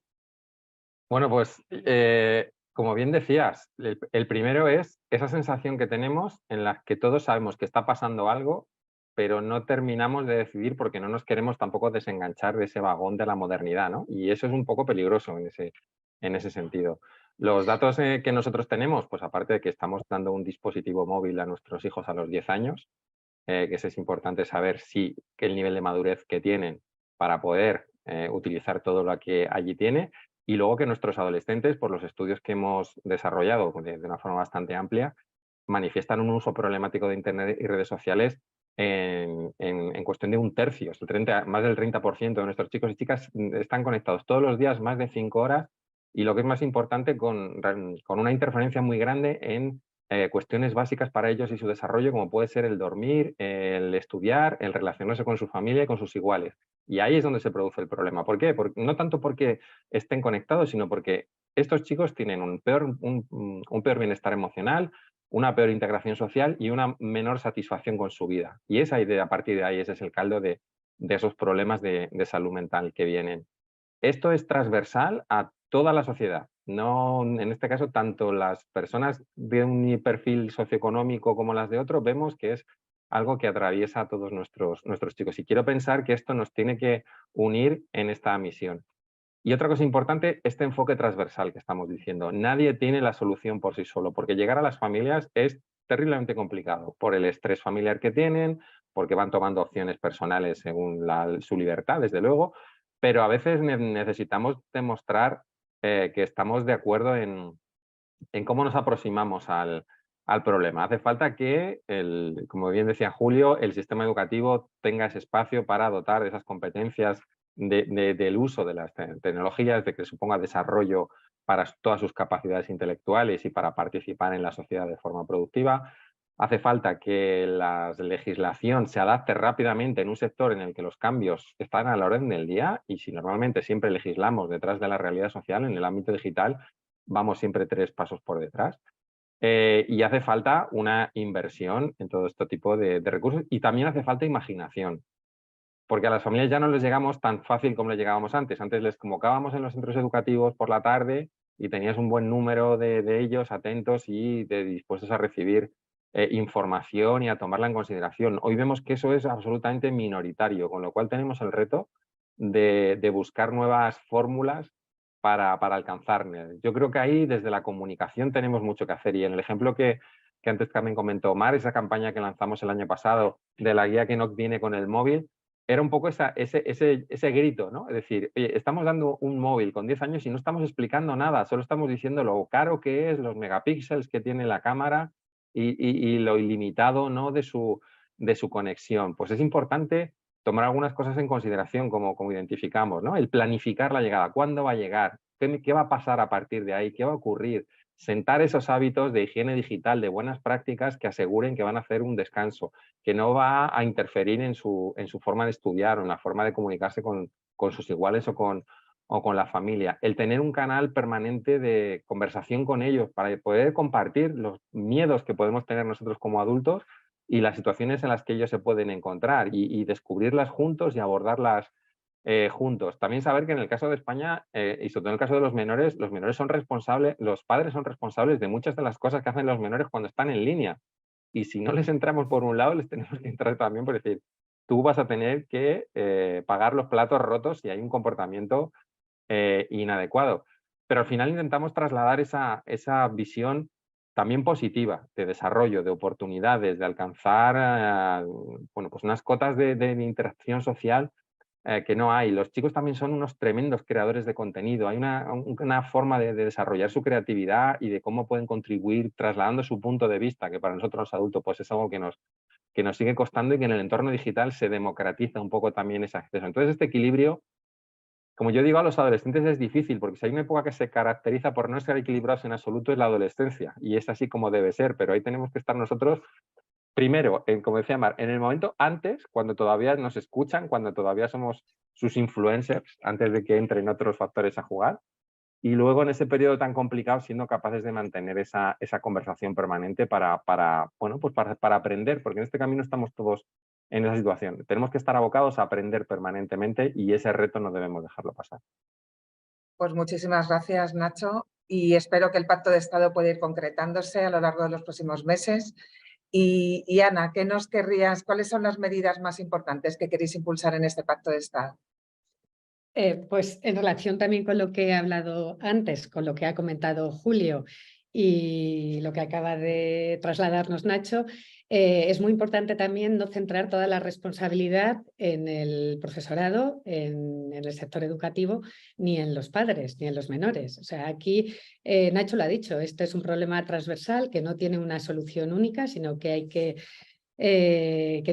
Bueno, pues como bien decías, el primero es esa sensación que tenemos en la que todos sabemos que está pasando algo, pero no terminamos de decidir porque no nos queremos tampoco desenganchar de ese vagón de la modernidad, ¿no? Y eso es un poco peligroso en ese sentido. Los datos que nosotros tenemos, pues aparte de que estamos dando un dispositivo móvil a nuestros hijos a los 10 años, que eso es importante saber que el nivel de madurez que tienen para poder utilizar todo lo que allí tiene, y luego que nuestros adolescentes, por los estudios que hemos desarrollado de una forma bastante amplia, manifiestan un uso problemático de Internet y redes sociales en cuestión de un tercio. Más del 30% de nuestros chicos y chicas están conectados todos los días más de 5 horas, y lo que es más importante, con una interferencia muy grande en cuestiones básicas para ellos y su desarrollo, como puede ser el dormir, el estudiar, el relacionarse con su familia y con sus iguales. Y ahí es donde se produce el problema. ¿Por qué? No tanto porque estén conectados, sino porque estos chicos tienen un peor bienestar emocional, una peor integración social y una menor satisfacción con su vida. Y a partir de ahí, ese es el caldo de esos problemas de salud mental que vienen. Esto es transversal a toda la sociedad. No, en este caso, tanto las personas de un perfil socioeconómico como las de otro, vemos que es algo que atraviesa a todos nuestros chicos. Y quiero pensar que esto nos tiene que unir en esta misión. Y otra cosa importante, este enfoque transversal que estamos diciendo. Nadie tiene la solución por sí solo, porque llegar a las familias es terriblemente complicado por el estrés familiar que tienen, porque van tomando opciones personales según su libertad, desde luego, pero a veces necesitamos demostrar que estamos de acuerdo en cómo nos aproximamos al problema. Hace falta que, como bien decía Julio, el sistema educativo tenga ese espacio para dotar de esas competencias del uso de las tecnologías, de que suponga desarrollo para todas sus capacidades intelectuales y para participar en la sociedad de forma productiva. Hace falta que la legislación se adapte rápidamente en un sector en el que los cambios están a la orden del día, y si normalmente siempre legislamos detrás de la realidad social, en el ámbito digital vamos siempre 3 pasos por detrás. Y hace falta una inversión en todo este tipo de recursos, y también hace falta imaginación, porque a las familias ya no les llegamos tan fácil como les llegábamos antes. Antes les convocábamos en los centros educativos por la tarde y tenías un buen número de ellos atentos y dispuestos a recibir información y a tomarla en consideración. Hoy vemos que eso es absolutamente minoritario, con lo cual tenemos el reto de buscar nuevas fórmulas para alcanzarles. Yo creo que ahí desde la comunicación tenemos mucho que hacer, y en el ejemplo que antes Carmen comentó, Mar, esa campaña que lanzamos el año pasado de la guía que no viene con el móvil, era un poco ese grito, ¿no? Es decir, oye, estamos dando un móvil con 10 años y no estamos explicando nada, solo estamos diciendo lo caro que es, los megapíxeles que tiene la cámara y lo ilimitado, ¿no?, de su conexión. Pues es importante tomar algunas cosas en consideración, como identificamos, ¿no? El planificar la llegada. ¿Cuándo va a llegar? ¿Qué va a pasar a partir de ahí? ¿Qué va a ocurrir? Sentar esos hábitos de higiene digital, de buenas prácticas que aseguren que van a hacer un descanso, que no va a interferir en su forma de estudiar o en la forma de comunicarse con sus iguales o con la familia. El tener un canal permanente de conversación con ellos para poder compartir los miedos que podemos tener nosotros como adultos y las situaciones en las que ellos se pueden encontrar, y descubrirlas juntos y abordarlas juntos. También saber que en el caso de España, y sobre todo en el caso de los menores son responsables, los padres son responsables de muchas de las cosas que hacen los menores cuando están en línea. Y si no les entramos por un lado, les tenemos que entrar también por decir, tú vas a tener que pagar los platos rotos si hay un comportamiento inadecuado. Pero al final intentamos trasladar esa visión también positiva, de desarrollo, de oportunidades, de alcanzar bueno, pues unas cotas de interacción social que no hay. Los chicos también son unos tremendos creadores de contenido. Hay una forma de desarrollar su creatividad y de cómo pueden contribuir trasladando su punto de vista, que para nosotros los adultos pues es algo que nos sigue costando y que en el entorno digital se democratiza un poco también ese acceso. Entonces, este equilibrio, como yo digo a los adolescentes, es difícil, porque si hay una época que se caracteriza por no ser equilibrados en absoluto es la adolescencia, y es así como debe ser, pero ahí tenemos que estar nosotros primero, como decía Mar, en el momento antes, cuando todavía nos escuchan, cuando todavía somos sus influencers, antes de que entren otros factores a jugar, y luego en ese periodo tan complicado siendo capaces de mantener esa conversación permanente para aprender, porque en este camino estamos todos en esa situación. Tenemos que estar abocados a aprender permanentemente y ese reto no debemos dejarlo pasar. Pues muchísimas gracias, Nacho, y espero que el Pacto de Estado pueda ir concretándose a lo largo de los próximos meses. Y Ana, ¿qué nos querrías? ¿Cuáles son las medidas más importantes que queréis impulsar en este Pacto de Estado? Pues en relación también con lo que he hablado antes, con lo que ha comentado Julio y lo que acaba de trasladarnos Nacho, es muy importante también no centrar toda la responsabilidad en el profesorado, en el sector educativo, ni en los padres, ni en los menores. O sea, aquí Nacho lo ha dicho, este es un problema transversal que no tiene una solución única, sino que hay que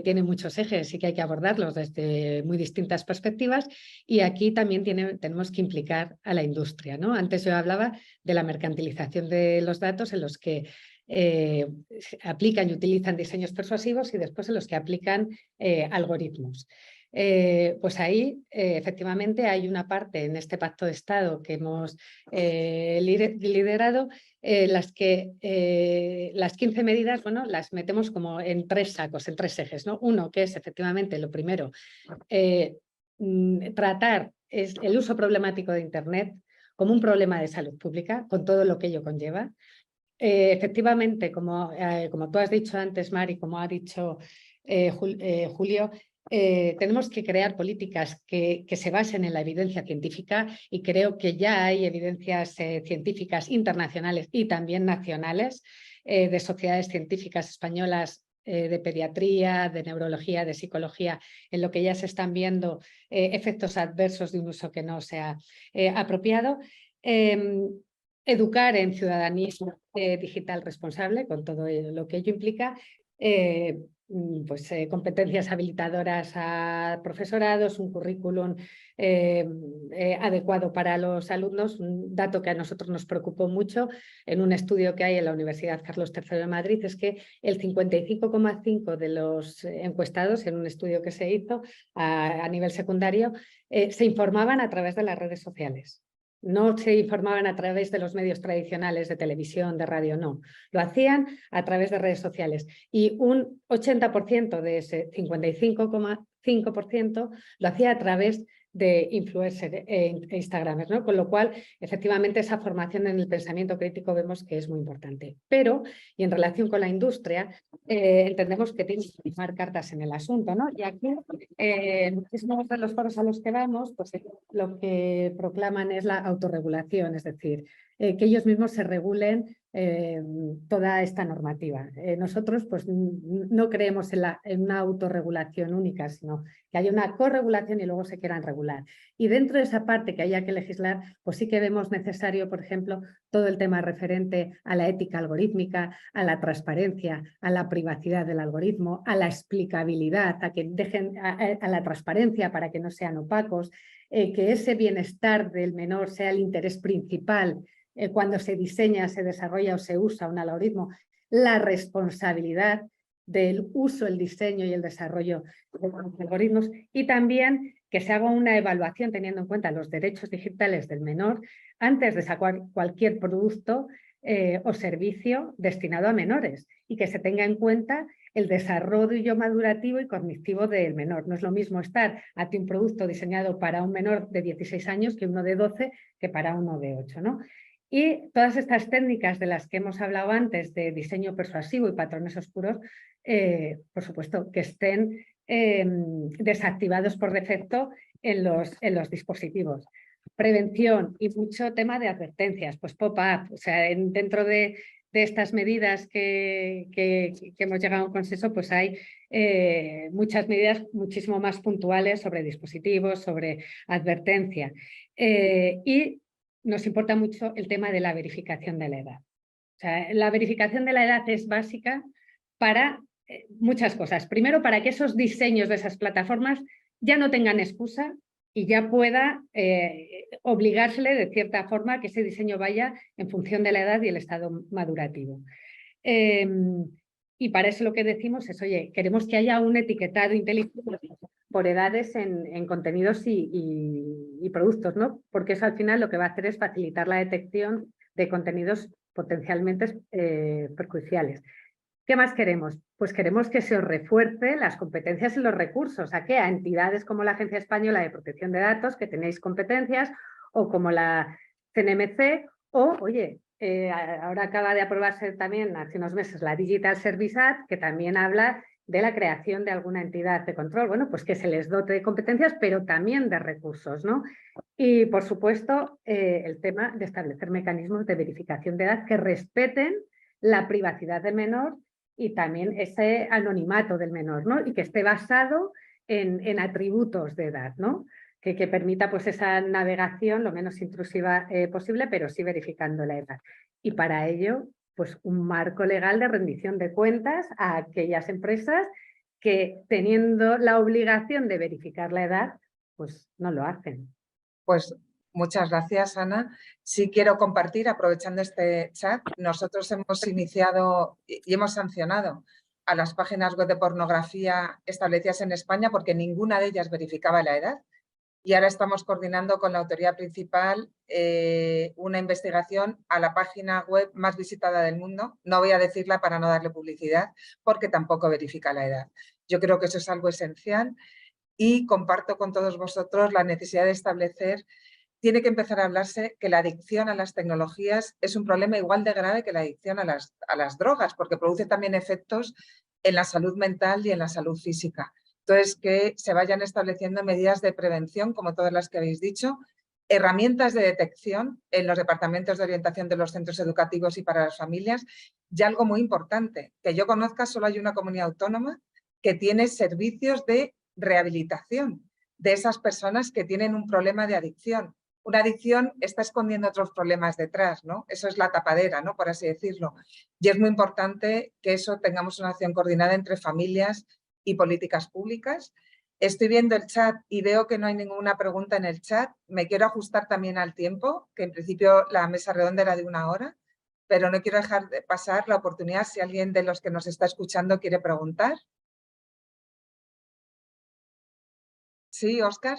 tiene muchos ejes y que hay que abordarlos desde muy distintas perspectivas, y aquí también tenemos que implicar a la industria, ¿no? Antes yo hablaba de la mercantilización de los datos en los que aplican y utilizan diseños persuasivos y después en los que aplican algoritmos. Pues ahí efectivamente hay una parte en este Pacto de Estado que hemos liderado, las 15 medidas, bueno, las metemos como en 3 sacos, en 3 ejes, ¿no? Uno, que es efectivamente lo primero, tratar el uso problemático de Internet como un problema de salud pública, con todo lo que ello conlleva. Efectivamente, como tú has dicho antes, Mari, como ha dicho Julio, tenemos que crear políticas que se basen en la evidencia científica, y creo que ya hay evidencias científicas internacionales y también nacionales de sociedades científicas españolas de pediatría, de neurología, de psicología, en lo que ya se están viendo efectos adversos de un uso que no sea apropiado. Educar en ciudadanía digital responsable, con todo lo que ello implica, competencias habilitadoras a profesorados, un currículum adecuado para los alumnos. Un dato que a nosotros nos preocupó mucho en un estudio que hay en la Universidad Carlos III de Madrid es que el 55,5% de los encuestados en un estudio que se hizo a nivel secundario se informaban a través de las redes sociales. No se informaban a través de los medios tradicionales de televisión, de radio, no. Lo hacían a través de redes sociales, y un 80% de ese 55,5% lo hacía a través de influencers e instagramers, ¿no? Con lo cual, efectivamente, esa formación en el pensamiento crítico vemos que es muy importante. Pero, y en relación con la industria, entendemos que tiene que tomar cartas en el asunto, ¿no? Y aquí, muchísimos de los foros a los que vamos, pues lo que proclaman es la autorregulación, es decir, que ellos mismos se regulen toda esta normativa. Nosotros pues no creemos en una autorregulación única, sino que haya una corregulación y luego se quieran regular. Y dentro de esa parte que haya que legislar, pues sí que vemos necesario, por ejemplo, todo el tema referente a la ética algorítmica, a la transparencia, a la privacidad del algoritmo, a la explicabilidad, a que dejen a la transparencia para que no sean opacos, que ese bienestar del menor sea el interés principal cuando se diseña, se desarrolla o se usa un algoritmo, la responsabilidad del uso, el diseño y el desarrollo de los algoritmos, y también que se haga una evaluación teniendo en cuenta los derechos digitales del menor antes de sacar cualquier producto o servicio destinado a menores, y que se tenga en cuenta el desarrollo madurativo y cognitivo del menor. No es lo mismo estar ante un producto diseñado para un menor de 16 años que uno de 12 que para uno de 8, ¿no? Y todas estas técnicas de las que hemos hablado antes, de diseño persuasivo y patrones oscuros, por supuesto, que estén desactivados por defecto en los dispositivos. Prevención y mucho tema de advertencias, pues pop-up, o sea, dentro de estas medidas que hemos llegado a un consenso, pues hay muchas medidas muchísimo más puntuales sobre dispositivos, sobre advertencia. Y nos importa mucho el tema de la verificación de la edad. O sea, la verificación de la edad es básica para muchas cosas. Primero, para que esos diseños de esas plataformas ya no tengan excusa y ya pueda obligársele de cierta forma a que ese diseño vaya en función de la edad y el estado madurativo. Y para eso lo que decimos es, oye, queremos que haya un etiquetado inteligente por edades en contenidos y productos, ¿no? Porque eso al final lo que va a hacer es facilitar la detección de contenidos potencialmente perjudiciales. ¿Qué más queremos? Pues queremos que se os refuerce las competencias y los recursos. ¿A qué? A entidades como la Agencia Española de Protección de Datos, que tenéis competencias, o como la CNMC, o, oye, ahora acaba de aprobarse también hace unos meses la Digital Service Act, que también habla de la creación de alguna entidad de control. Bueno, pues que se les dote de competencias, pero también de recursos, ¿no? Y, por supuesto, el tema de establecer mecanismos de verificación de edad que respeten la privacidad del menor y también ese anonimato del menor, ¿no? Y que esté basado en atributos de edad, ¿no? Que permita pues esa navegación lo menos intrusiva posible, pero sí verificando la edad. Y para ello, pues un marco legal de rendición de cuentas a aquellas empresas que, teniendo la obligación de verificar la edad, pues no lo hacen. Pues muchas gracias, Ana. Sí quiero compartir, aprovechando este chat, nosotros hemos iniciado y hemos sancionado a las páginas web de pornografía establecidas en España porque ninguna de ellas verificaba la edad. Y ahora estamos coordinando con la autoridad principal una investigación a la página web más visitada del mundo. No voy a decirla para no darle publicidad, porque tampoco verifica la edad. Yo creo que eso es algo esencial y comparto con todos vosotros la necesidad de establecer, tiene que empezar a hablarse que la adicción a las tecnologías es un problema igual de grave que la adicción a las drogas, porque produce también efectos en la salud mental y en la salud física. Entonces, que se vayan estableciendo medidas de prevención, como todas las que habéis dicho, herramientas de detección en los departamentos de orientación de los centros educativos y para las familias, y algo muy importante, que yo conozca, solo hay una comunidad autónoma que tiene servicios de rehabilitación de esas personas que tienen un problema de adicción. Una adicción está escondiendo otros problemas detrás, ¿no? Eso es la tapadera, ¿no? Por así decirlo. Y es muy importante que eso tengamos una acción coordinada entre familias y políticas públicas. Estoy viendo el chat y veo que no hay ninguna pregunta en el chat. Me quiero ajustar también al tiempo, que en principio la mesa redonda era de 1 hora, pero no quiero dejar de pasar la oportunidad si alguien de los que nos está escuchando quiere preguntar. Sí, Óscar.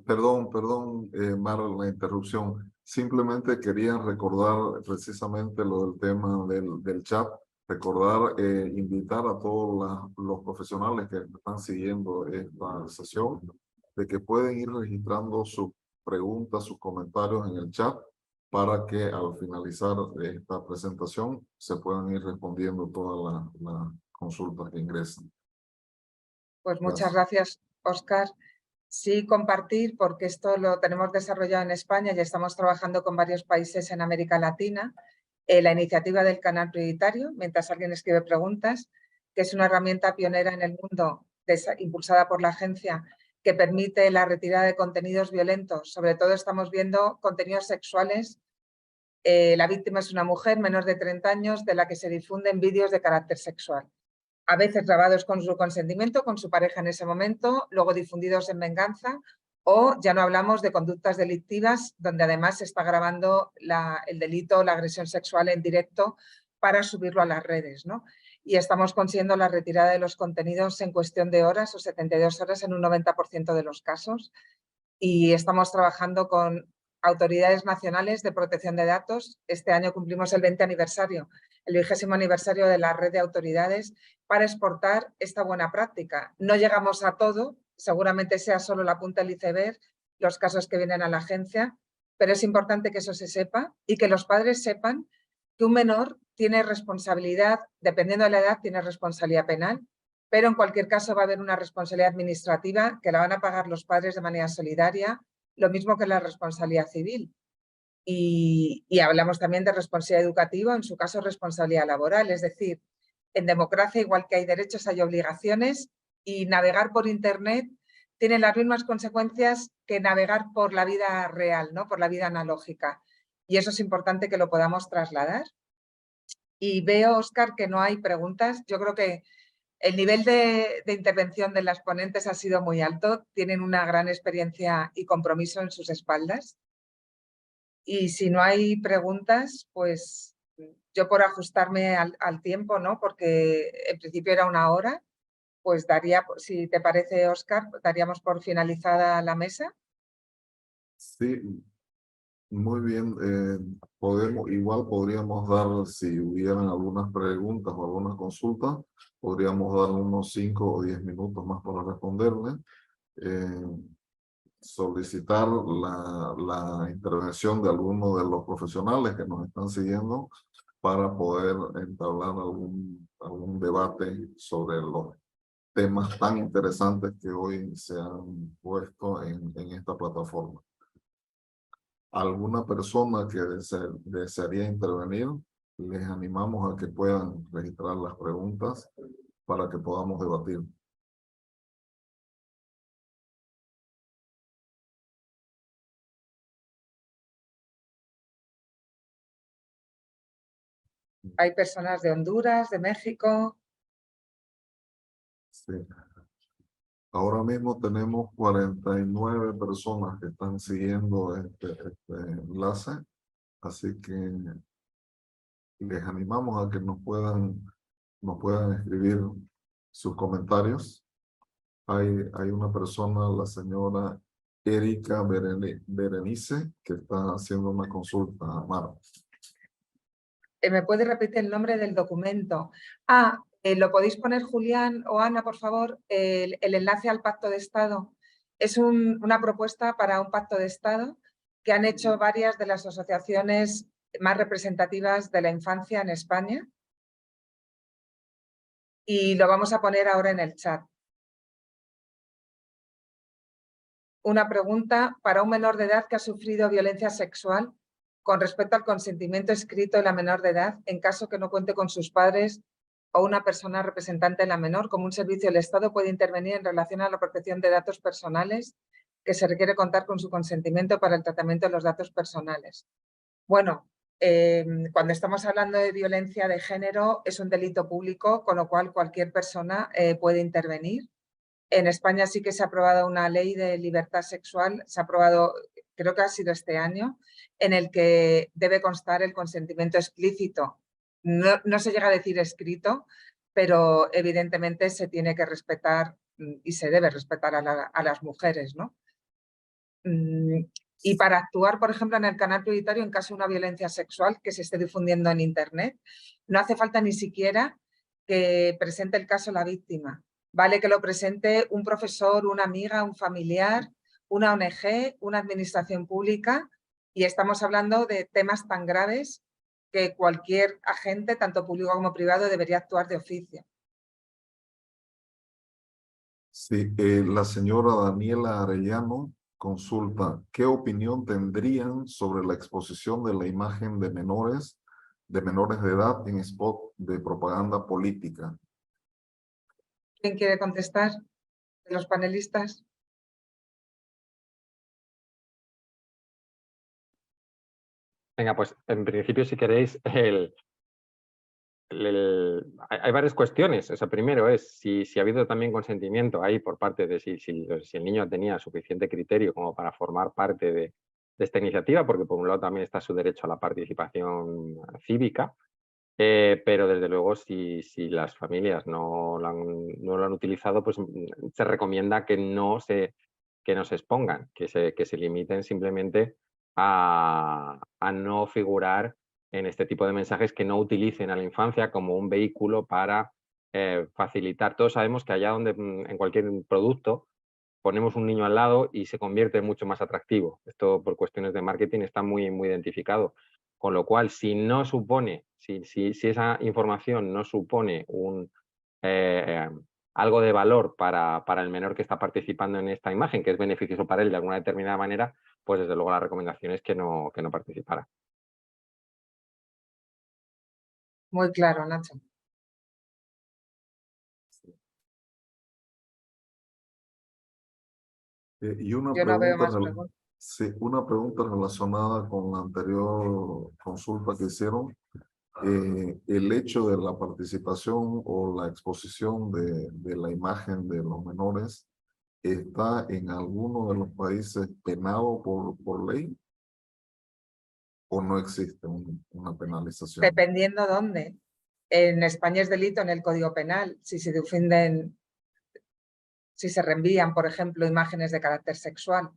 Perdón, Mar, la interrupción. Simplemente quería recordar precisamente lo del tema del chat, recordar, invitar a todos los profesionales que están siguiendo esta sesión, de que pueden ir registrando sus preguntas, sus comentarios en el chat, para que al finalizar esta presentación se puedan ir respondiendo todas las consultas que ingresan. Pues muchas gracias, Óscar. Sí, compartir, porque esto lo tenemos desarrollado en España y estamos trabajando con varios países en América Latina, la iniciativa del canal prioritario, mientras alguien escribe preguntas, que es una herramienta pionera en el mundo impulsada por la agencia que permite la retirada de contenidos violentos. Sobre todo estamos viendo contenidos sexuales. La víctima es una mujer menor de 30 años de la que se difunden vídeos de carácter sexual. A veces grabados con su consentimiento, con su pareja en ese momento, luego difundidos en venganza, o ya no hablamos de conductas delictivas, donde además se está grabando el delito o la agresión sexual en directo para subirlo a las redes, ¿no? Y estamos consiguiendo la retirada de los contenidos en cuestión de horas o 72 horas en un 90% de los casos. Y estamos trabajando con autoridades nacionales de protección de datos. Este año cumplimos el 20 aniversario, el 20º aniversario de la red de autoridades para exportar esta buena práctica. No llegamos a todo, seguramente sea solo la punta del iceberg, los casos que vienen a la agencia, pero es importante que eso se sepa y que los padres sepan que un menor tiene responsabilidad, dependiendo de la edad, tiene responsabilidad penal, pero en cualquier caso va a haber una responsabilidad administrativa que la van a pagar los padres de manera solidaria, lo mismo que la responsabilidad civil. Y hablamos también de responsabilidad educativa, en su caso responsabilidad laboral, es decir, en democracia, igual que hay derechos, hay obligaciones, y navegar por Internet tiene las mismas consecuencias que navegar por la vida real, ¿no? Por la vida analógica. Y eso es importante que lo podamos trasladar. Y veo, Óscar, que no hay preguntas. Yo creo que el nivel de intervención de las ponentes ha sido muy alto. Tienen una gran experiencia y compromiso en sus espaldas. Y si no hay preguntas, pues yo por ajustarme al tiempo, ¿no? Porque en principio era 1 hora, pues daría, si te parece, Óscar, daríamos por finalizada la mesa. Sí, muy bien. Igual podríamos dar, si hubieran algunas preguntas o algunas consultas, podríamos dar unos 5 o 10 minutos más para responderle. Solicitar la intervención de alguno de los profesionales que nos están siguiendo para poder entablar algún debate sobre los temas tan interesantes que hoy se han puesto en esta plataforma. ¿Alguna persona que desearía intervenir? Les animamos a que puedan registrar las preguntas para que podamos debatir. Hay personas de Honduras, de México. Sí. Ahora mismo tenemos 49 personas que están siguiendo este enlace, así que les animamos a que nos puedan escribir sus comentarios. Hay una persona, la señora Erika Berenice, que está haciendo una consulta a Mara. ¿Me puede repetir el nombre del documento? ¿Lo podéis poner, Julián o Ana, por favor? El enlace al Pacto de Estado. Es una propuesta para un Pacto de Estado que han hecho varias de las asociaciones más representativas de la infancia en España. Y lo vamos a poner ahora en el chat. Una pregunta para un menor de edad que ha sufrido violencia sexual con respecto al consentimiento escrito de la menor de edad en caso que no cuente con sus padres o una persona representante de la menor. Como un servicio del Estado puede intervenir en relación a la protección de datos personales que se requiere contar con su consentimiento para el tratamiento de los datos personales. Bueno, cuando estamos hablando de violencia de género es un delito público, con lo cual cualquier persona puede intervenir. En España sí que se ha aprobado una ley de libertad sexual, se ha aprobado, creo que ha sido este año, en el que debe constar el consentimiento explícito. No se llega a decir escrito, pero evidentemente se tiene que respetar y se debe respetar a las mujeres, ¿no? Y para actuar, por ejemplo, en el canal prioritario en caso de una violencia sexual que se esté difundiendo en Internet, no hace falta ni siquiera que presente el caso la víctima. Vale que lo presente un profesor, una amiga, un familiar, una ONG, una administración pública, y estamos hablando de temas tan graves que cualquier agente, tanto público como privado, debería actuar de oficio. Sí, la señora Daniela Arellano consulta, ¿qué opinión tendrían sobre la exposición de la imagen de menores de edad en spot de propaganda política? ¿Quién quiere contestar de los panelistas? Venga, pues en principio, si queréis, hay varias cuestiones. O sea, primero es si ha habido también consentimiento ahí por parte de si el niño tenía suficiente criterio como para formar parte de esta iniciativa, porque por un lado también está su derecho a la participación cívica, pero desde luego si las familias no lo han utilizado, pues se recomienda que no se expongan, que se limiten simplemente a no figurar en este tipo de mensajes, que no utilicen a la infancia como un vehículo para facilitar. Todos sabemos que allá donde en cualquier producto ponemos un niño al lado y se convierte mucho más atractivo. Esto por cuestiones de marketing está muy identificado. Con lo cual, si esa información no supone algo de valor para el menor que está participando en esta imagen, que es beneficioso para él de alguna determinada manera, pues desde luego la recomendación es que no participara. Muy claro, Nacho. Y una Yo no veo pregunta, más preguntas. sí, una pregunta relacionada con la anterior consulta que hicieron. El hecho de la participación o la exposición de la imagen de los menores está en alguno de los países penado por ley o no existe una penalización. Dependiendo dónde. En España es delito en el Código Penal si se difunden, si se reenvían, por ejemplo, imágenes de carácter sexual.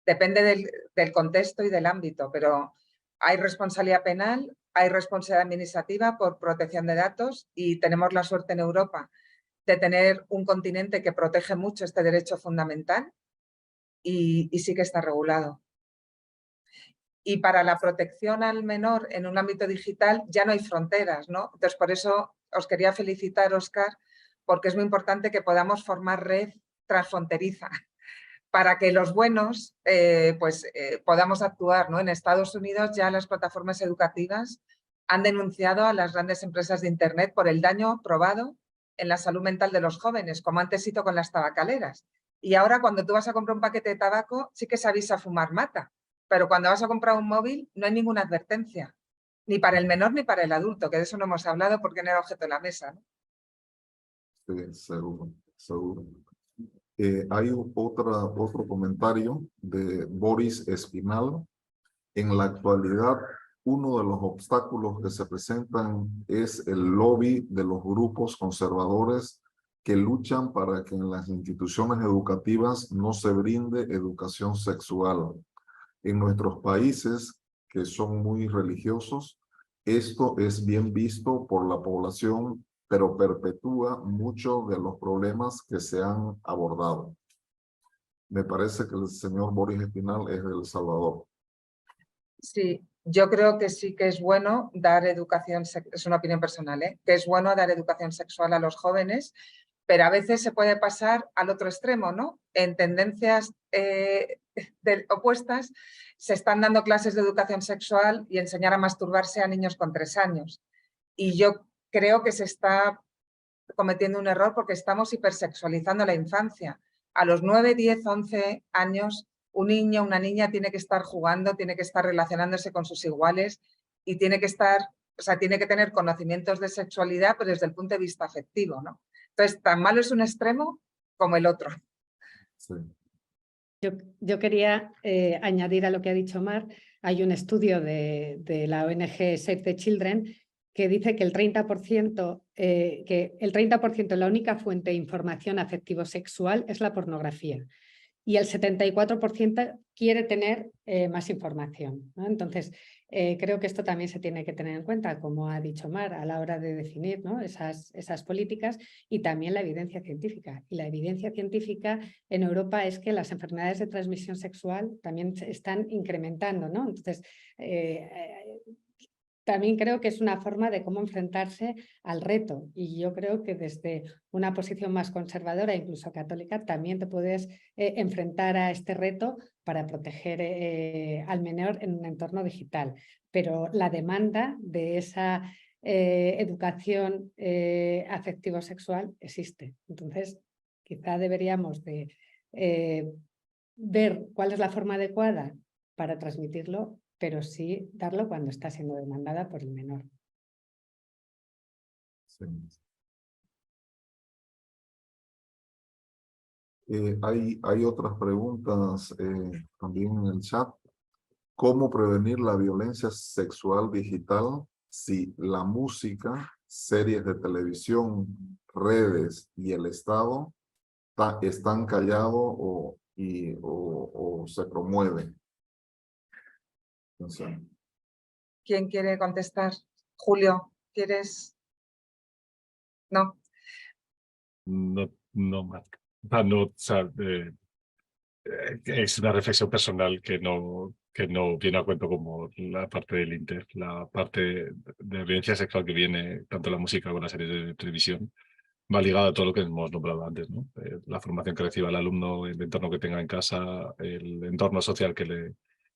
Depende del contexto y del ámbito, pero hay responsabilidad penal, hay responsabilidad administrativa por protección de datos y tenemos la suerte en Europa de tener un continente que protege mucho este derecho fundamental y sí que está regulado. Y para la protección al menor en un ámbito digital ya no hay fronteras, ¿no? Entonces, por eso os quería felicitar, Óscar, porque es muy importante que podamos formar red transfronteriza para que los buenos podamos actuar, ¿no? En Estados Unidos ya las plataformas educativas han denunciado a las grandes empresas de Internet por el daño probado en la salud mental de los jóvenes, como antes hizo con las tabacaleras. Y ahora cuando tú vas a comprar un paquete de tabaco sí que se avisa fumar mata, pero cuando vas a comprar un móvil no hay ninguna advertencia, ni para el menor ni para el adulto, que de eso no hemos hablado porque no era objeto de la mesa, ¿no? Sí, seguro, seguro. Hay otro comentario de Boris Espinal. En la actualidad, uno de los obstáculos que se presentan es el lobby de los grupos conservadores que luchan para que en las instituciones educativas no se brinde educación sexual. En nuestros países, que son muy religiosos, esto es bien visto por la población, pero perpetúa muchos de los problemas que se han abordado. Me parece que el señor Boris Espinal es de El Salvador. Sí, yo creo que sí que es bueno dar educación, es una opinión personal, que es bueno dar educación sexual a los jóvenes, pero a veces se puede pasar al otro extremo, ¿no? En tendencias opuestas se están dando clases de educación sexual y enseñar a masturbarse a niños con 3 años. Y yo creo que se está cometiendo un error porque estamos hipersexualizando la infancia. A los 9, 10, 11 años, un niño, una niña tiene que estar jugando, tiene que estar relacionándose con sus iguales y tiene que estar, o sea, tiene que tener conocimientos de sexualidad, pero desde el punto de vista afectivo, ¿no? Entonces, tan malo es un extremo como el otro. Sí. Yo quería añadir a lo que ha dicho Mar. Hay un estudio de la ONG Save the Children que dice que el 30%, la única fuente de información afectivo-sexual es la pornografía. Y el 74% quiere tener más información, ¿no? Entonces, creo que esto también se tiene que tener en cuenta, como ha dicho Mar, a la hora de definir, ¿no? esas políticas y también la evidencia científica. Y la evidencia científica en Europa es que las enfermedades de transmisión sexual también se están incrementando, ¿no? Entonces, también creo que es una forma de cómo enfrentarse al reto y yo creo que desde una posición más conservadora, incluso católica, también te puedes enfrentar a este reto para proteger al menor en un entorno digital. Pero la demanda de esa educación afectivo-sexual existe. Entonces, quizá deberíamos de ver cuál es la forma adecuada para transmitirlo, pero sí darlo cuando está siendo demandada por el menor. Sí. Hay otras preguntas también en el chat. ¿Cómo prevenir la violencia sexual digital si la música, series de televisión, redes y el Estado están callados o se promueven? Entonces, ¿Quién quiere contestar? Julio, ¿quieres? No. No, Marc. No, o sea, es una reflexión personal que no viene a cuento como la parte del Inter, la parte de violencia sexual que viene tanto en la música como en las series de televisión. va ligado a todo lo que hemos nombrado antes, ¿no? La formación que reciba el alumno, el entorno que tenga en casa, el entorno social que le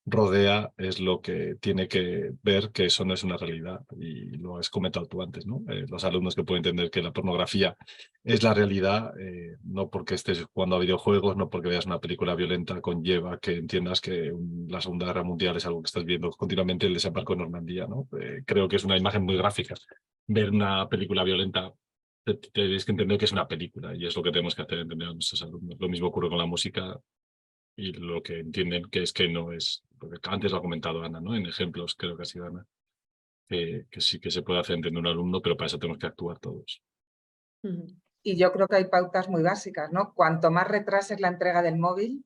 rodea es lo que tiene que ver que eso no es una realidad, y lo has comentado tú antes, ¿no? Los alumnos que pueden entender que la pornografía es la realidad, no porque estés jugando a videojuegos, no porque veas una película violenta, conlleva que entiendas que la Segunda Guerra Mundial es algo que estás viendo continuamente, el desembarco en Normandía, ¿no? Creo que es una imagen muy gráfica. Ver una película violenta, tenéis que entender que es una película, y es lo que tenemos que hacer entender a nuestros alumnos. Lo mismo ocurre con la música, y lo que entienden que no es, porque antes lo ha comentado Ana, ¿no? En ejemplos, creo que ha sido Ana, que sí que se puede hacer entender un alumno, pero para eso tenemos que actuar todos. Y yo creo que hay pautas muy básicas, ¿no? Cuanto más retrases la entrega del móvil,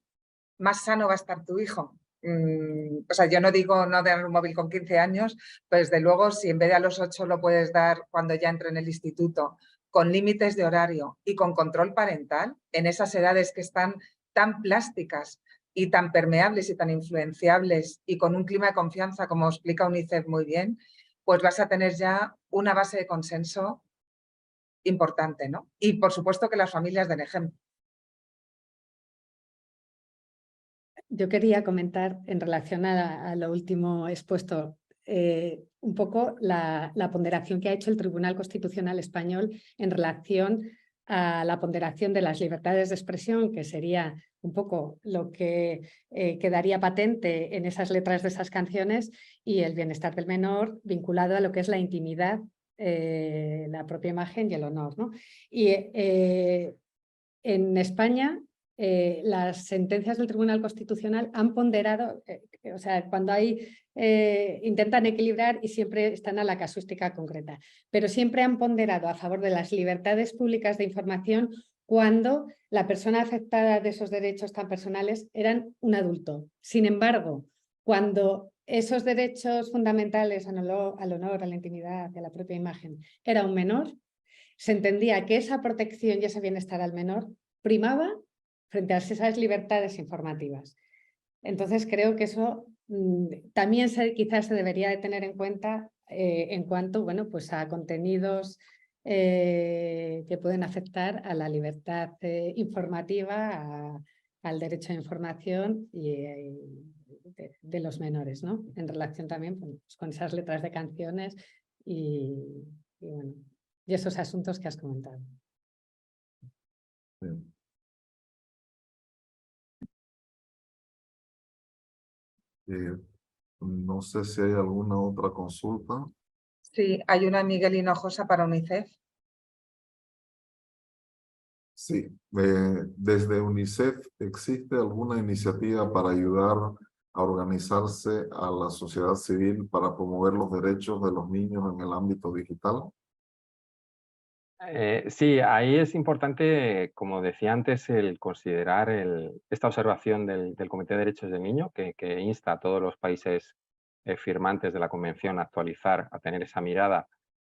más sano va a estar tu hijo. O sea, yo no digo no dar un móvil con 15 años, pues desde luego si en vez de a los 8 lo puedes dar cuando ya entre en el instituto, con límites de horario y con control parental, en esas edades que están tan plásticas y tan permeables y tan influenciables y con un clima de confianza, como explica UNICEF muy bien, pues vas a tener ya una base de consenso importante, ¿no? Y por supuesto que las familias den ejemplo. Yo quería comentar en relación a lo último expuesto un poco la ponderación que ha hecho el Tribunal Constitucional Español en relación a la ponderación de las libertades de expresión, que sería un poco lo que quedaría patente en esas letras de esas canciones, y el bienestar del menor vinculado a lo que es la intimidad, la propia imagen y el honor, ¿no? Y en España las sentencias del Tribunal Constitucional han ponderado, o sea, cuando hay, intentan equilibrar y siempre están a la casuística concreta, pero siempre han ponderado a favor de las libertades públicas de información cuando la persona afectada de esos derechos tan personales eran un adulto. Sin embargo, cuando esos derechos fundamentales al honor, a la intimidad, a la propia imagen, era un menor, se entendía que esa protección y ese bienestar al menor primaba frente a esas libertades informativas. Entonces creo que eso también quizás se debería de tener en cuenta en cuanto, bueno, pues a contenidos que pueden afectar a la libertad informativa, al derecho a información y de los menores, ¿no? En relación también pues, con esas letras de canciones y bueno, y esos asuntos que has comentado. Bien. No sé si hay alguna otra consulta. Sí, hay una Miguel Hinojosa para UNICEF. Sí, desde UNICEF, ¿existe alguna iniciativa para ayudar a organizarse a la sociedad civil para promover los derechos de los niños en el ámbito digital? Sí, ahí es importante, como decía antes, el considerar esta observación del Comité de Derechos del Niño, que insta a todos los países firmantes de la Convención a actualizar, a tener esa mirada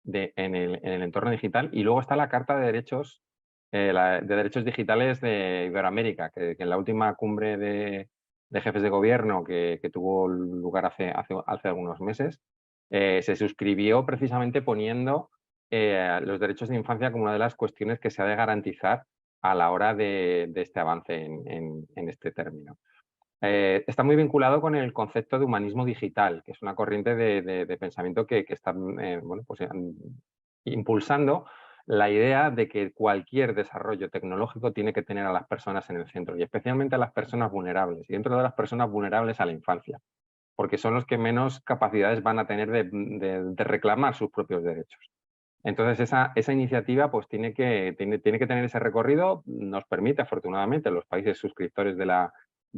en el entorno digital. Y luego está la Carta de Derechos, de Derechos Digitales de Iberoamérica, que en la última cumbre de jefes de gobierno que tuvo lugar hace algunos meses, se suscribió precisamente poniendo los derechos de infancia como una de las cuestiones que se ha de garantizar a la hora de este avance en este término. Está muy vinculado con el concepto de humanismo digital, que es una corriente de pensamiento que está bueno, pues, impulsando la idea de que cualquier desarrollo tecnológico tiene que tener a las personas en el centro, y especialmente a las personas vulnerables, y dentro de las personas vulnerables a la infancia, porque son los que menos capacidades van a tener de reclamar sus propios derechos. Entonces, esa iniciativa pues, tiene que tener ese recorrido. Nos permite, afortunadamente, los países suscriptores de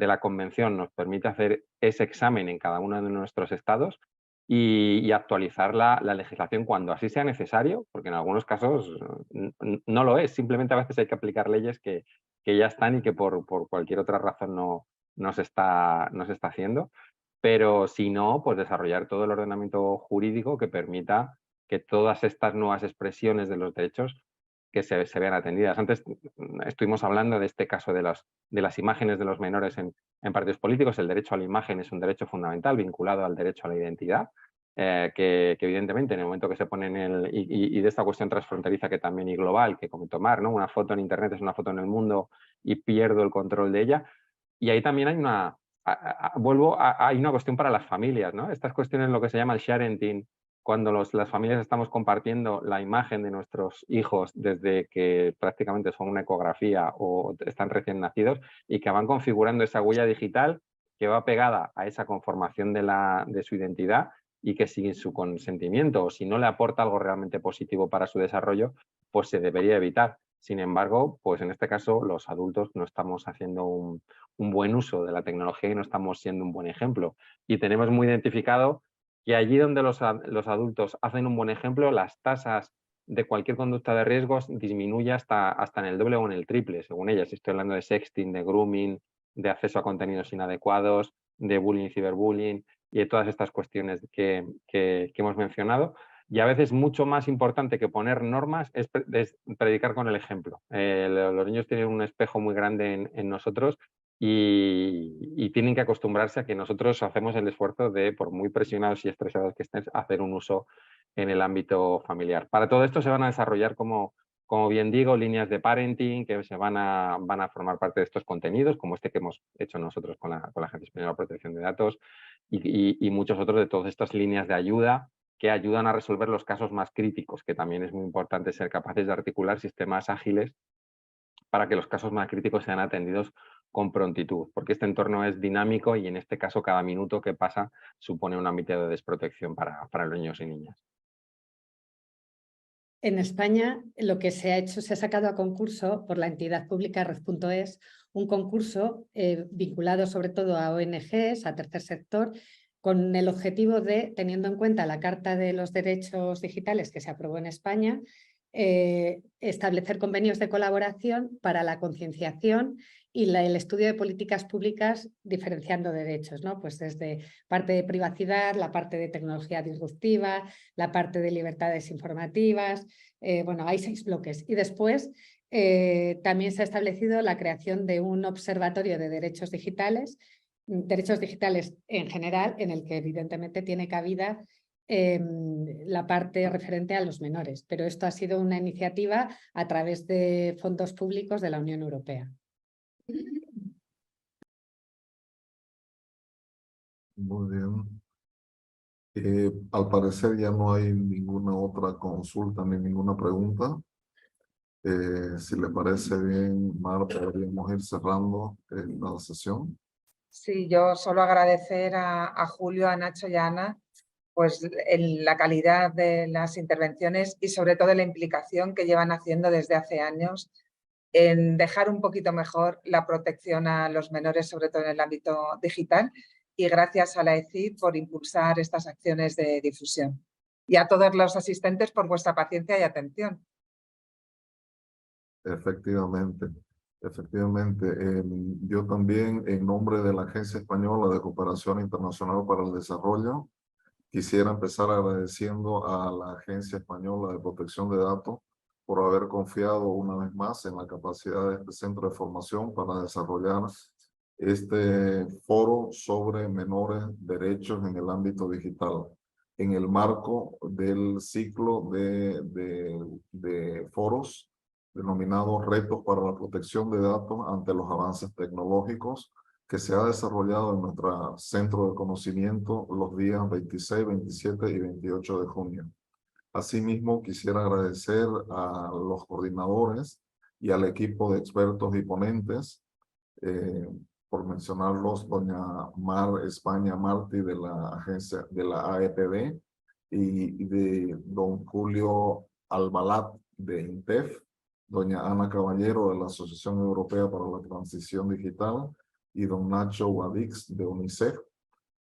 la Convención, nos permite hacer ese examen en cada uno de nuestros estados y actualizar la legislación cuando así sea necesario, porque en algunos casos no lo es. Simplemente a veces hay que aplicar leyes que ya están y que por cualquier otra razón no se está haciendo. Pero si no, pues desarrollar todo el ordenamiento jurídico que permita que todas estas nuevas expresiones de los derechos que se vean atendidas. Antes estuvimos hablando de este caso de las imágenes de los menores en partidos políticos. El derecho a la imagen es un derecho fundamental vinculado al derecho a la identidad. que evidentemente en el momento que se ponen y de esta cuestión transfronteriza que también y global, que comentó Mar, ¿no? Una foto en internet es una foto en el mundo y pierdo el control de ella. Y ahí también hay hay una cuestión para las familias, ¿no? Estas cuestiones, lo que se llama el sharenting, cuando las familias estamos compartiendo la imagen de nuestros hijos desde que prácticamente son una ecografía o están recién nacidos y que van configurando esa huella digital que va pegada a esa conformación de su identidad y que sin su consentimiento o si no le aporta algo realmente positivo para su desarrollo, pues se debería evitar. Sin embargo, pues en este caso los adultos no estamos haciendo un buen uso de la tecnología y no estamos siendo un buen ejemplo. Y tenemos muy identificado que allí donde los adultos hacen un buen ejemplo, las tasas de cualquier conducta de riesgos disminuye hasta en el doble o en el triple, según ellas. Estoy hablando de sexting, de grooming, de acceso a contenidos inadecuados, de bullying y ciberbullying y de todas estas cuestiones que hemos mencionado. Y a veces mucho más importante que poner normas es predicar con el ejemplo. Los niños tienen un espejo muy grande en nosotros y tienen que acostumbrarse a que nosotros hacemos el esfuerzo de, por muy presionados y estresados que estén, hacer un uso en el ámbito familiar. Para todo esto se van a desarrollar, como bien digo, líneas de parenting que se van a formar parte de estos contenidos, como este que hemos hecho nosotros con la Agencia Española de Protección de Datos y muchos otros de todas estas líneas de ayuda que ayudan a resolver los casos más críticos, que también es muy importante ser capaces de articular sistemas ágiles para que los casos más críticos sean atendidos con prontitud, porque este entorno es dinámico y en este caso cada minuto que pasa supone un ámbito de desprotección para los niños y niñas. En España lo que se ha sacado a concurso por la entidad pública Red.es, un concurso vinculado sobre todo a ONGs, a tercer sector, con el objetivo de, teniendo en cuenta la Carta de los Derechos Digitales que se aprobó en España, establecer convenios de colaboración para la concienciación y el estudio de políticas públicas diferenciando derechos, ¿no? Pues desde parte de privacidad, la parte de tecnología disruptiva, la parte de libertades informativas, bueno, hay 6 bloques. Y después también se ha establecido la creación de un observatorio de derechos digitales en general, en el que evidentemente tiene cabida la parte referente a los menores, pero esto ha sido una iniciativa a través de fondos públicos de la Unión Europea. Muy bien. Al parecer ya no hay ninguna otra consulta ni ninguna pregunta. Si le parece bien, Mar, podríamos ir cerrando la sesión. Sí, yo solo agradecer a Julio, a Nacho y a Ana pues la calidad de las intervenciones y sobre todo la implicación que llevan haciendo desde hace años en dejar un poquito mejor la protección a los menores, sobre todo en el ámbito digital, y gracias a la ECID por impulsar estas acciones de difusión. Y a todos los asistentes por vuestra paciencia y atención. Efectivamente, efectivamente. Yo también, en nombre de la Agencia Española de Cooperación Internacional para el Desarrollo, quisiera empezar agradeciendo a la Agencia Española de Protección de Datos por haber confiado una vez más en la capacidad de este centro de formación para desarrollar este foro sobre menores derechos en el ámbito digital, en el marco del ciclo de foros denominados Retos para la Protección de Datos ante los Avances Tecnológicos, que se ha desarrollado en nuestro centro de conocimiento los días 26, 27 y 28 de junio. Asimismo, quisiera agradecer a los coordinadores y al equipo de expertos y ponentes, por mencionarlos, doña Mar España Martí de la agencia de la AEPD y de don Julio Albalat de INTEF, doña Ana Caballero de la Asociación Europea para la Transición Digital y don Nacho Guadix de UNICEF,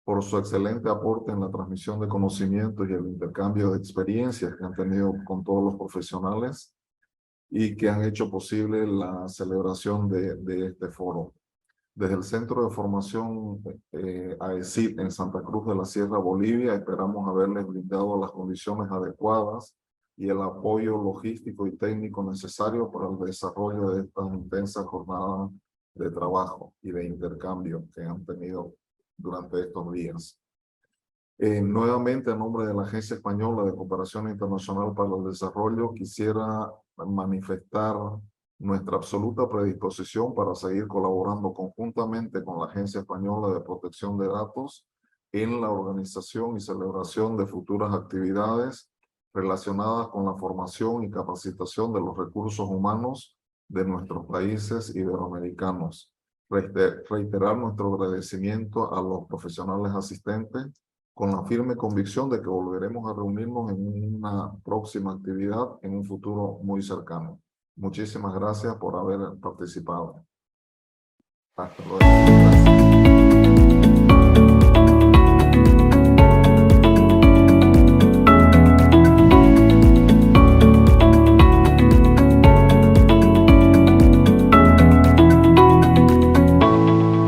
por su excelente aporte en la transmisión de conocimientos y el intercambio de experiencias que han tenido con todos los profesionales y que han hecho posible la celebración de este foro. Desde el Centro de Formación AECID en Santa Cruz de la Sierra, Bolivia, esperamos haberles brindado las condiciones adecuadas y el apoyo logístico y técnico necesario para el desarrollo de estas intensas jornadas de trabajo y de intercambio que han tenido durante estos días. Nuevamente, a nombre de la Agencia Española de Cooperación Internacional para el Desarrollo, quisiera manifestar nuestra absoluta predisposición para seguir colaborando conjuntamente con la Agencia Española de Protección de Datos en la organización y celebración de futuras actividades relacionadas con la formación y capacitación de los recursos humanos de nuestros países iberoamericanos. Reiterar nuestro agradecimiento a los profesionales asistentes con la firme convicción de que volveremos a reunirnos en una próxima actividad en un futuro muy cercano. Muchísimas gracias por haber participado. Hasta luego. Gracias.